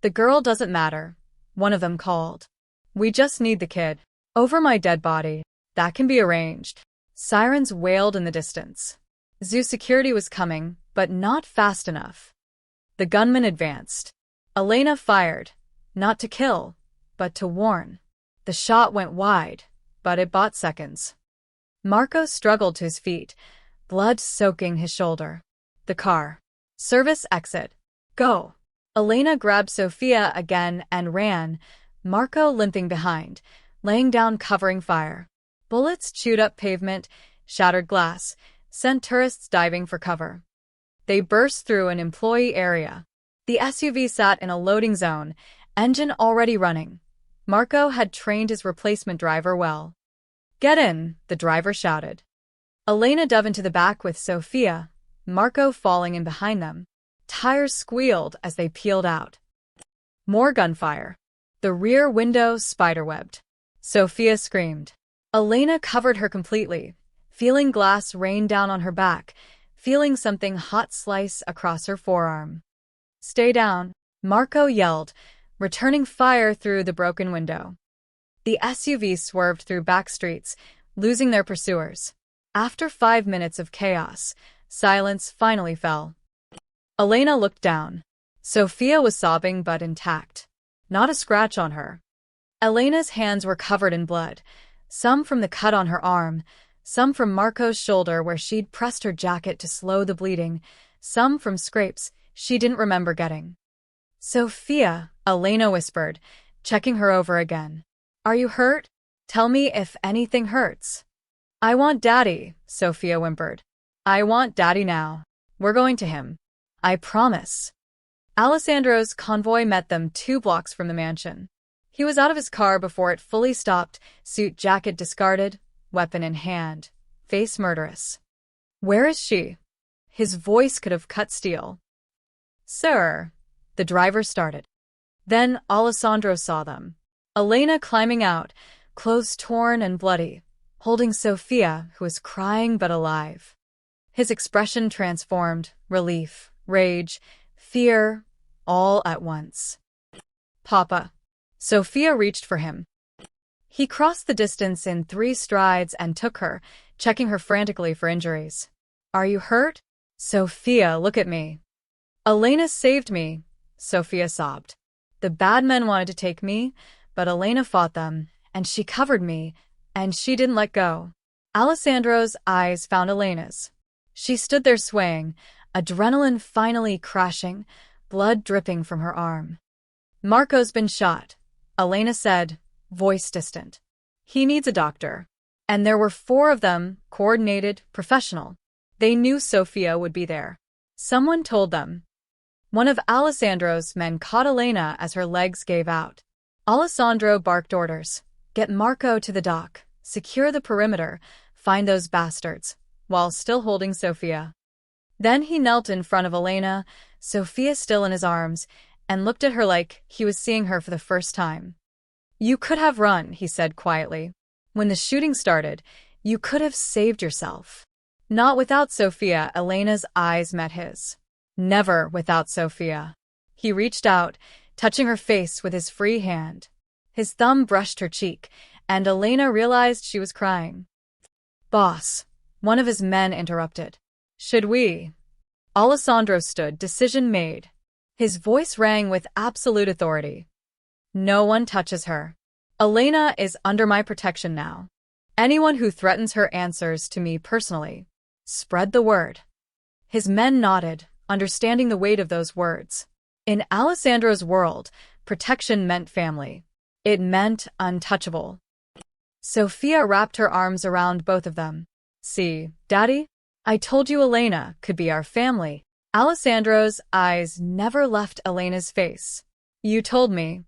The girl doesn't matter, one of them called. We just need the kid. Over my dead body. That can be arranged. Sirens wailed in the distance. Zoo security was coming, but not fast enough. The gunman advanced. Elena fired, not to kill, but to warn. The shot went wide, but it bought seconds. Marco struggled to his feet, blood soaking his shoulder. The car. Service exit. Go. Elena grabbed Sophia again and ran, Marco limping behind, laying down covering fire. Bullets chewed up pavement, shattered glass, sent tourists diving for cover. They burst through an employee area. The SUV sat in a loading zone, engine already running. Marco had trained his replacement driver well. Get in, the driver shouted. Elena dove into the back with Sophia, Marco falling in behind them. Tires squealed as they peeled out. More gunfire. The rear window spiderwebbed. Sophia screamed. Elena covered her completely, feeling glass rain down on her back, feeling something hot slice across her forearm. Stay down, Marco yelled, returning fire through the broken window. The SUV swerved through back streets, losing their pursuers. After 5 minutes of chaos, silence finally fell. Elena looked down. Sophia was sobbing but intact. Not a scratch on her. Elena's hands were covered in blood, some from the cut on her arm, some from Marco's shoulder where she'd pressed her jacket to slow the bleeding, some from scrapes she didn't remember getting. Sophia, Elena whispered, checking her over again. Are you hurt? Tell me if anything hurts. I want Daddy, Sophia whimpered. I want Daddy now. We're going to him. I promise. Alessandro's convoy met them 2 blocks from the mansion. He was out of his car before it fully stopped, suit jacket discarded, weapon in hand, face murderous. Where is she? His voice could have cut steel. Sir, the driver started. Then Alessandro saw them. Elena climbing out, clothes torn and bloody, holding Sophia, who was crying but alive. His expression transformed, relief, rage, fear, all at once. Papa. Sophia reached for him. He crossed the distance in 3 strides and took her, checking her frantically for injuries. Are you hurt? Sophia, look at me. Elena saved me, Sophia sobbed. The bad men wanted to take me, but Elena fought them, and she covered me, and she didn't let go. Alessandro's eyes found Elena's. She stood there swaying, adrenaline finally crashing, blood dripping from her arm. Marco's been shot, Elena said, voice distant. He needs a doctor. And there were 4 of them, coordinated, professional. They knew Sophia would be there. Someone told them. One of Alessandro's men caught Elena as her legs gave out. Alessandro barked orders. Get Marco to the dock, secure the perimeter, find those bastards, while still holding Sophia. Then he knelt in front of Elena, Sophia still in his arms, and looked at her like he was seeing her for the first time. You could have run, he said quietly. When the shooting started, you could have saved yourself. Not without Sophia, Elena's eyes met his. Never without Sophia. He reached out, touching her face with his free hand. His thumb brushed her cheek, and Elena realized she was crying. Boss, one of his men interrupted. Should we? Alessandro stood, decision made. His voice rang with absolute authority. No one touches her. Elena is under my protection now. Anyone who threatens her answers to me personally. Spread the word. His men nodded, understanding the weight of those words. In Alessandro's world, protection meant family. It meant untouchable. Sophia wrapped her arms around both of them. See, Daddy? I told you Elena could be our family. Alessandro's eyes never left Elena's face. You told me.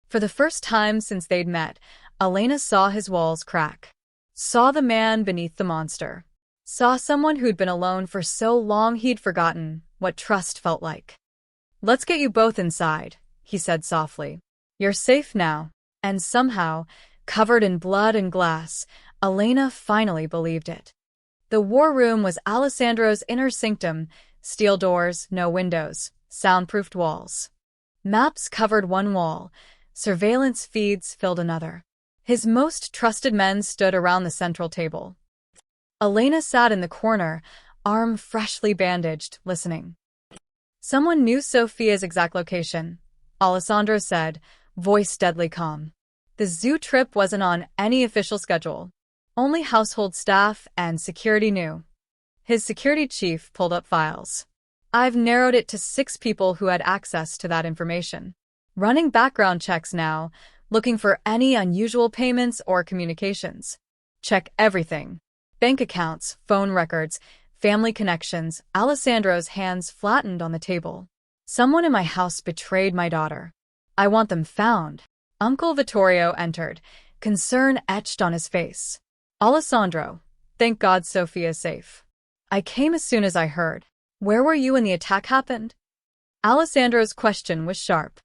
For the first time since they'd met, Elena saw his walls crack. Saw the man beneath the monster. Saw someone who'd been alone for so long he'd forgotten what trust felt like. Let's get you both inside, he said softly. You're safe now. And somehow, covered in blood and glass, Elena finally believed it. The war room was Alessandro's inner sanctum, steel doors, no windows, soundproofed walls. Maps covered one wall, surveillance feeds filled another. His most trusted men stood around the central table. Elena sat in the corner, arm freshly bandaged, listening. Someone knew Sophia's exact location, Alessandro said, voice deadly calm. The zoo trip wasn't on any official schedule. Only household staff and security knew. His security chief pulled up files. I've narrowed it to 6 people who had access to that information. Running background checks now, looking for any unusual payments or communications. Check everything. Bank accounts, phone records, family connections. Alessandro's hands flattened on the table. Someone in my house betrayed my daughter. I want them found. Uncle Vittorio entered, concern etched on his face. Alessandro, thank God Sophia's safe. I came as soon as I heard. Where were you when the attack happened? Alessandro's question was sharp.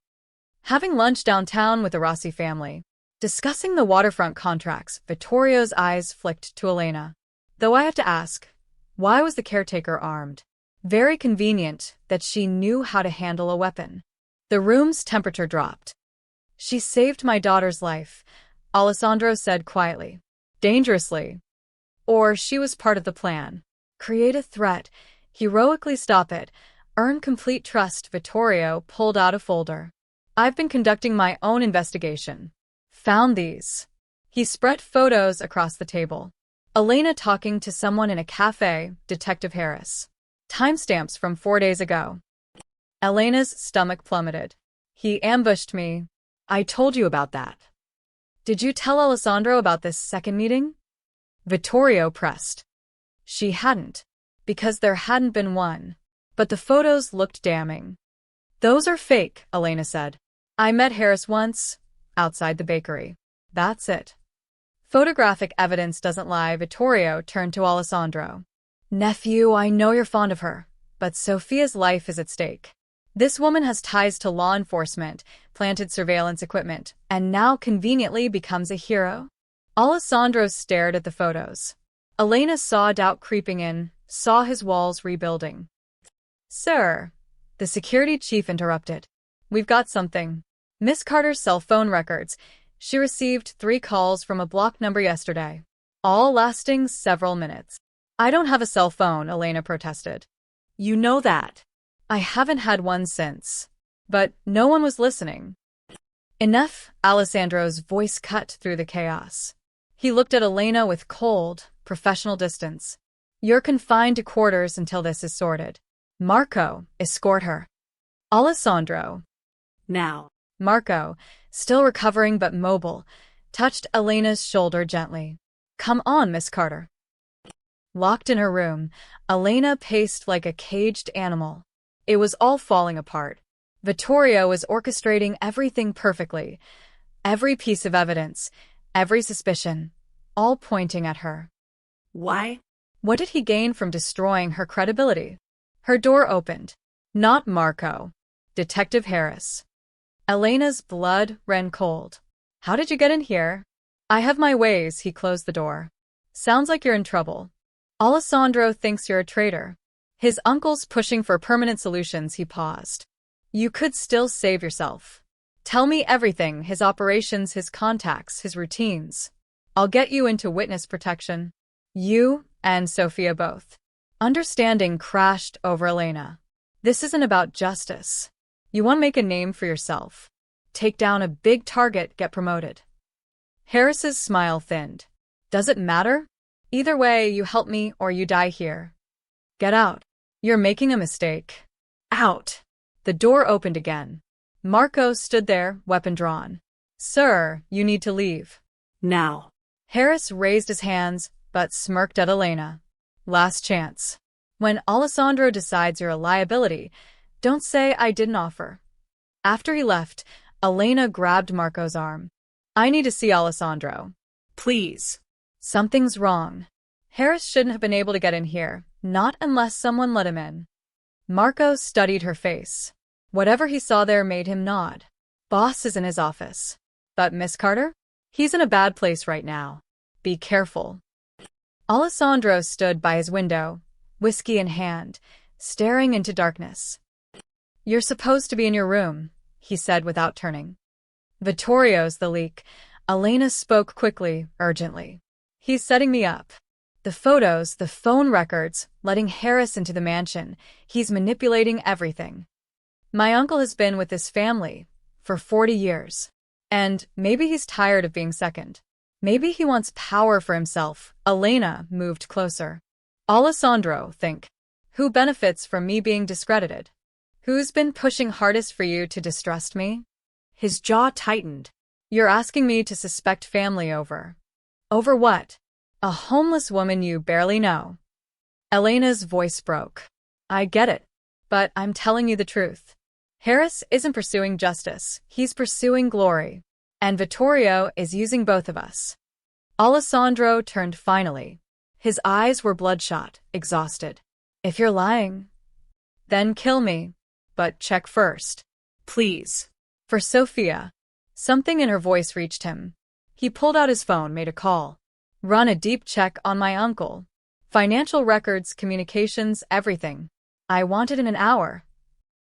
Having lunch downtown with the Rossi family. Discussing the waterfront contracts, Vittorio's eyes flicked to Elena. Though I have to ask, why was the caretaker armed? Very convenient that she knew how to handle a weapon. The room's temperature dropped. She saved my daughter's life, Alessandro said quietly. Dangerously. Or she was part of the plan. Create a threat, heroically stop it, earn complete trust. Vittorio pulled out a folder. I've been conducting my own investigation. Found these. He spread photos across the table. Elena talking to someone in a cafe, Detective Harris. Timestamps from 4 days ago. Elena's stomach plummeted. He ambushed me. I told you about that. Did you tell Alessandro about this second meeting? Vittorio pressed. She hadn't, because there hadn't been one. But the photos looked damning. Those are fake, Elena said. I met Harris once, outside the bakery. That's it. Photographic evidence doesn't lie. Vittorio turned to Alessandro. Nephew, I know you're fond of her, but Sophia's life is at stake. This woman has ties to law enforcement, planted surveillance equipment, and now conveniently becomes a hero. Alessandro stared at the photos. Elena saw doubt creeping in, saw his walls rebuilding. Sir, the security chief interrupted. We've got something. Miss Carter's cell phone records. She received 3 calls from a block number yesterday, all lasting several minutes. I don't have a cell phone, Elena protested. You know that. I haven't had one since. But no one was listening. Enough, Alessandro's voice cut through the chaos. He looked at Elena with cold, professional distance. You're confined to quarters until this is sorted. Marco, escort her. Alessandro. Now. Marco, still recovering but mobile, touched Elena's shoulder gently. Come on, Miss Carter. Locked in her room, Elena paced like a caged animal. It was all falling apart. Vittorio was orchestrating everything perfectly. Every piece of evidence, every suspicion, all pointing at her. Why? What did he gain from destroying her credibility? Her door opened. Not Marco. Detective Harris. Elena's blood ran cold. How did you get in here? I have my ways, he closed the door. Sounds like you're in trouble. Alessandro thinks you're a traitor. His uncle's pushing for permanent solutions. He paused. You could still save yourself. Tell me everything, his operations, his contacts, his routines. I'll get you into witness protection. You and Sophia both. Understanding crashed over Elena. This isn't about justice. You want to make a name for yourself. Take down a big target, get promoted. Harris's smile thinned. Does it matter? Either way, you help me or you die here. Get out. You're making a mistake. Out. The door opened again. Marco stood there, weapon drawn. Sir, you need to leave. Now. Harris raised his hands, but smirked at Elena. Last chance. When Alessandro decides you're a liability, don't say I didn't offer. After he left, Elena grabbed Marco's arm. I need to see Alessandro. Please. Something's wrong. Harris shouldn't have been able to get in here, not unless someone let him in. Marco studied her face. Whatever he saw there made him nod. Boss is in his office. But Miss Carter? He's in a bad place right now. Be careful. Alessandro stood by his window, whiskey in hand, staring into darkness. You're supposed to be in your room, he said without turning. Vittorio's the leak. Elena spoke quickly, urgently. He's setting me up. The photos, the phone records, letting Harris into the mansion. He's manipulating everything. My uncle has been with this family for 40 years. And maybe he's tired of being second. Maybe he wants power for himself. Elena moved closer. Alessandro, think. Who benefits from me being discredited? Who's been pushing hardest for you to distrust me? His jaw tightened. You're asking me to suspect family over. Over what? A homeless woman you barely know. Elena's voice broke. I get it, but I'm telling you the truth. Harris isn't pursuing justice, he's pursuing glory. And Vittorio is using both of us. Alessandro turned finally. His eyes were bloodshot, exhausted. If you're lying, then kill me. But check first. Please. For Sofia. Something in her voice reached him. He pulled out his phone, made a call. Run a deep check on my uncle. Financial records, communications, everything. I want it in an hour.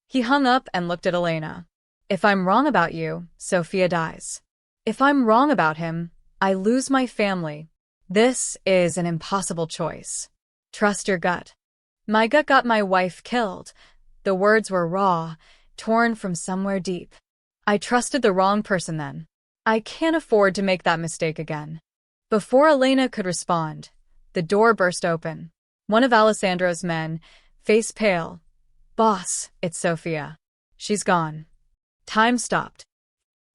He hung up and looked at Elena. If I'm wrong about you, Sofia dies. If I'm wrong about him, I lose my family. This is an impossible choice. Trust your gut. My gut got my wife killed. The words were raw, torn from somewhere deep. I trusted the wrong person then. I can't afford to make that mistake again. Before Elena could respond, the door burst open. One of Alessandro's men, face pale. Boss, it's Sofia. She's gone. Time stopped.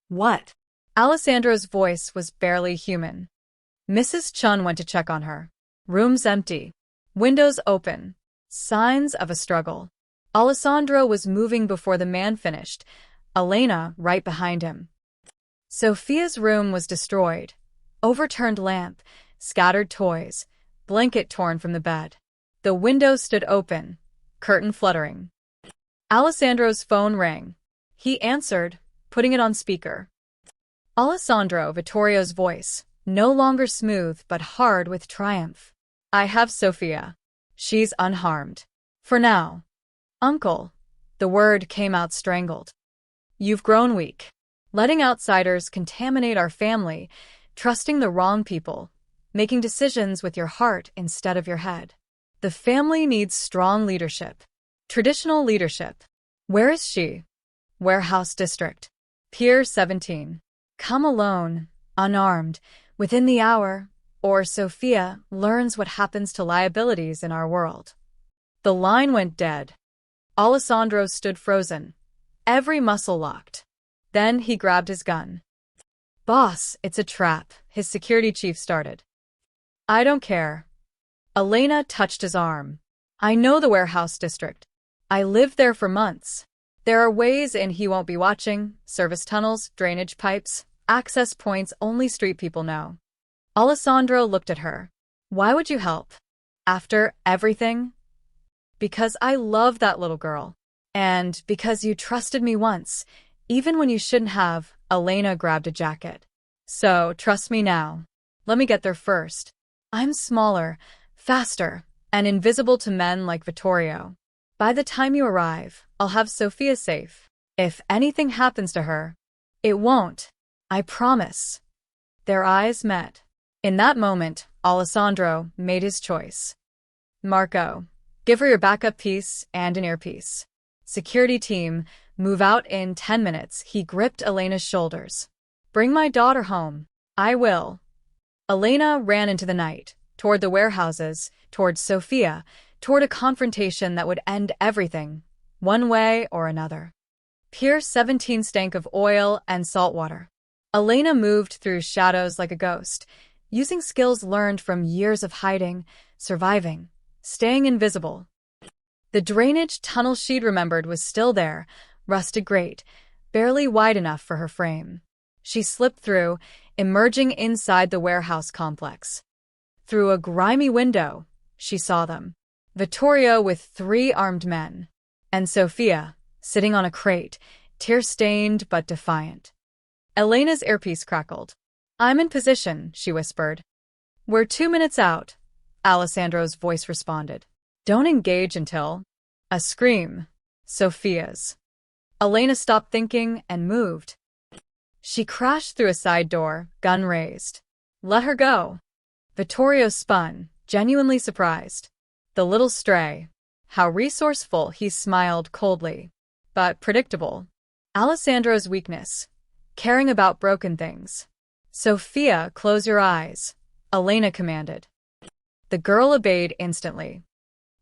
What? Alessandro's voice was barely human. Mrs. Chun went to check on her. Rooms empty. Windows open. Signs of a struggle. Alessandro was moving before the man finished. Elena right behind him. Sofia's room was destroyed. Overturned lamp, scattered toys, blanket torn from the bed. The window stood open, curtain fluttering. Alessandro's phone rang. He answered, putting it on speaker. Alessandro, Vittorio's voice, no longer smooth but hard with triumph. I have Sofia. She's unharmed. For now. Uncle. The word came out strangled. You've grown weak. Letting outsiders contaminate our family, trusting the wrong people, making decisions with your heart instead of your head. The family needs strong leadership. Traditional leadership. Where is she? Warehouse District. Pier 17. Come alone, unarmed, within the hour, or Sofia learns what happens to liabilities in our world. The line went dead. Alessandro stood frozen, every muscle locked. Then he grabbed his gun. Boss, it's a trap, his security chief started. I don't care. Elena touched his arm. I know the warehouse district. I lived there for months. There are ways in he won't be watching, service tunnels, drainage pipes, access points only street people know. Alessandro looked at her. Why would you help? After everything? Because I love that little girl. And because you trusted me once, even when you shouldn't have. Elena grabbed a jacket. So, trust me now. Let me get there first. I'm smaller, faster, and invisible to men like Vittorio. By the time you arrive, I'll have Sofia safe. If anything happens to her, it won't. I promise. Their eyes met. In that moment, Alessandro made his choice. Marco, give her your backup piece and an earpiece. Security team, move out in 10 minutes. He gripped Elena's shoulders. Bring my daughter home. I will. Elena ran into the night, toward the warehouses, toward Sofia, toward a confrontation that would end everything, one way or another. Pier 17 stank of oil and salt water. Elena moved through shadows like a ghost, using skills learned from years of hiding, surviving, staying invisible. The drainage tunnel she'd remembered was still there, rusted grate, barely wide enough for her frame. She slipped through, emerging inside the warehouse complex. Through a grimy window, she saw them. Vittorio with 3 armed men. And Sofia, sitting on a crate, tear-stained but defiant. Elena's earpiece crackled. I'm in position, she whispered. We're 2 minutes out, Alessandro's voice responded. Don't engage until... A scream. Sofia's. Elena stopped thinking and moved. She crashed through a side door, gun raised. Let her go. Vittorio spun, genuinely surprised. The little stray. How resourceful, he smiled coldly. But predictable. Alessandro's weakness. caring about broken things. Sophia, close your eyes, Elena commanded. The girl obeyed instantly.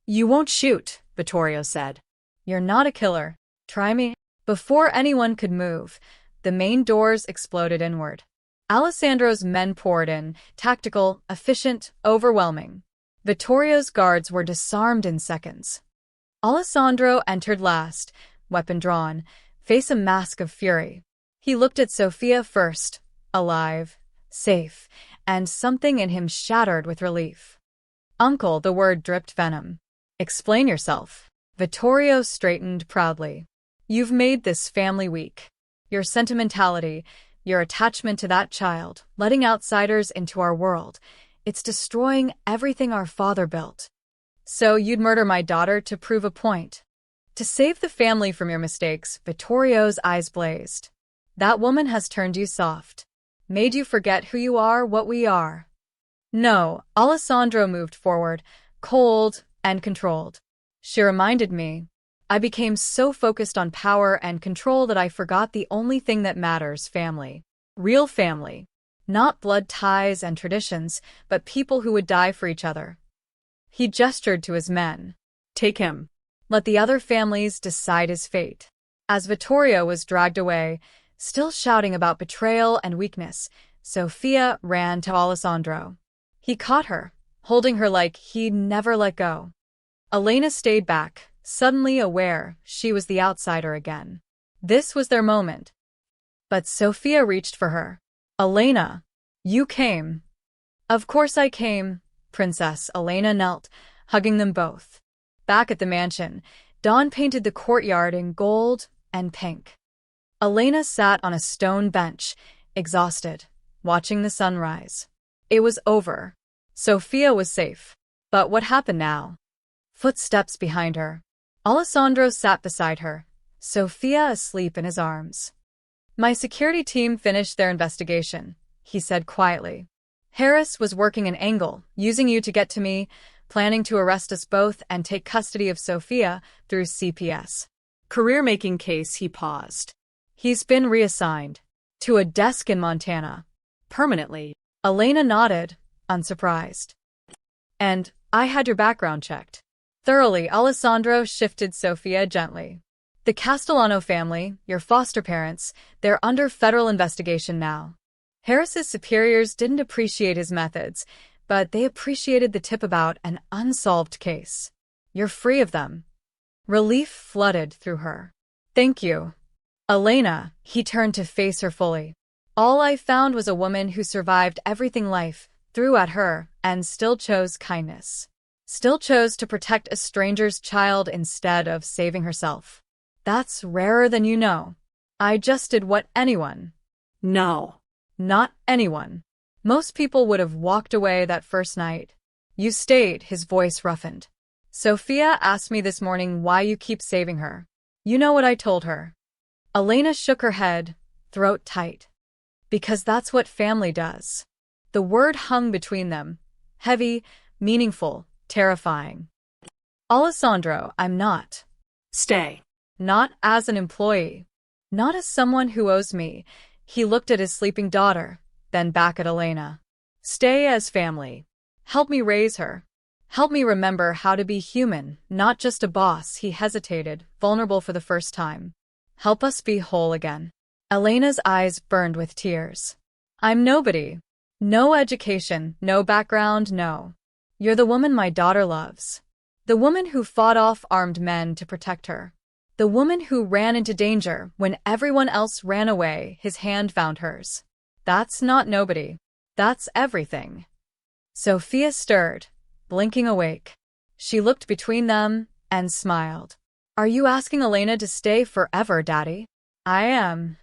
You won't shoot, Vittorio said. You're not a killer. Try me. Before anyone could move, the main doors exploded inward. Alessandro's men poured in, tactical, efficient, overwhelming. Vittorio's guards were disarmed in seconds. Alessandro entered last, weapon drawn, face a mask of fury. He looked at Sophia first, alive, safe, and something in him shattered with relief. Uncle, the word dripped venom. Explain yourself. Vittorio straightened proudly. You've made this family weak. Your sentimentality, your attachment to that child, letting outsiders into our world, it's destroying everything our father built. So you'd murder my daughter to prove a point. To save the family from your mistakes, Vittorio's eyes blazed. That woman has turned you soft. Made you forget who you are, what we are. No, Alessandro moved forward, cold and controlled. She reminded me. I became so focused on power and control that I forgot the only thing that matters, family. Real family. Not blood ties and traditions, but people who would die for each other. He gestured to his men. Take him. Let the other families decide his fate. As Vittorio was dragged away, still shouting about betrayal and weakness, Sophia ran to Alessandro. He caught her, holding her like he'd never let go. Elena stayed back, suddenly aware she was the outsider again. This was their moment. But Sophia reached for her. Elena, you came. Of course I came, Princess. Elena knelt, hugging them both. Back at the mansion, Dawn painted the courtyard in gold and pink. Elena sat on a stone bench, exhausted, watching the sunrise. It was over. Sophia was safe. But what happened now? Footsteps behind her. Alessandro sat beside her, Sophia asleep in his arms. My security team finished their investigation, he said quietly. Harris was working an angle, using you to get to me, planning to arrest us both and take custody of Sophia through CPS. Career-making case, he paused. He's been reassigned to a desk in Montana. Permanently. Elena nodded, unsurprised. And I had your background checked. Thoroughly, Alessandro shifted Sophia gently. The Castellano family, your foster parents, they're under federal investigation now. Harris's superiors didn't appreciate his methods, but they appreciated the tip about an unsolved case. You're free of them. Relief flooded through her. Thank you. Elena, he turned to face her fully. All I found was a woman who survived everything life threw at her and still chose kindness. Still chose to protect a stranger's child instead of saving herself. That's rarer than you know. I just did what anyone. No. Not anyone. Most people would have walked away that first night. You stayed, his voice roughened. Sophia asked me this morning why you keep saving her. You know what I told her. Elena shook her head, throat tight. Because that's what family does. The word hung between them. Heavy, meaningful, terrifying. Alessandro, I'm not. Stay. Not as an employee. Not as someone who owes me. He looked at his sleeping daughter, then back at Elena. Stay as family. Help me raise her. Help me remember how to be human, not just a boss. He hesitated, vulnerable for the first time. Help us be whole again. Elena's eyes burned with tears. I'm nobody. No education, no background, no. You're the woman my daughter loves. The woman who fought off armed men to protect her. The woman who ran into danger when everyone else ran away. His hand found hers. That's not nobody. That's everything. Sophia stirred, blinking awake. She looked between them and smiled. Are you asking Elena to stay forever, Daddy? I am.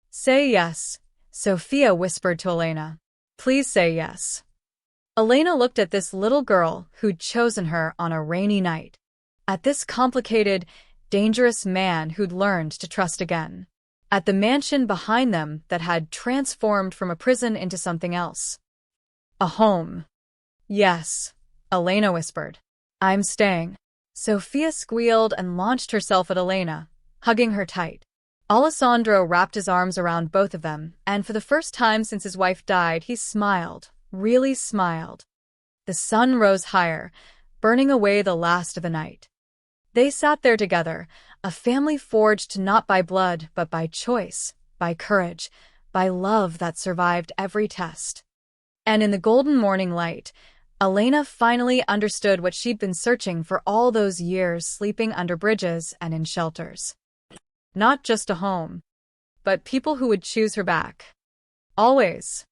Say yes, Sophia whispered to Elena. Please say yes. Elena looked at this little girl who'd chosen her on a rainy night. At this complicated, dangerous man who'd learned to trust again. At the mansion behind them that had transformed from a prison into something else. A home. Yes, Elena whispered. I'm staying. Sophia squealed and launched herself at Elena, hugging her tight. Alessandro wrapped his arms around both of them, and for the first time since his wife died, he smiled, really smiled. The sun rose higher, burning away the last of the night. They sat there together, a family forged not by blood, but by choice, by courage, by love that survived every test. And in the golden morning light, Elena finally understood what she'd been searching for all those years, sleeping under bridges and in shelters. Not just a home, but people who would choose her back. Always.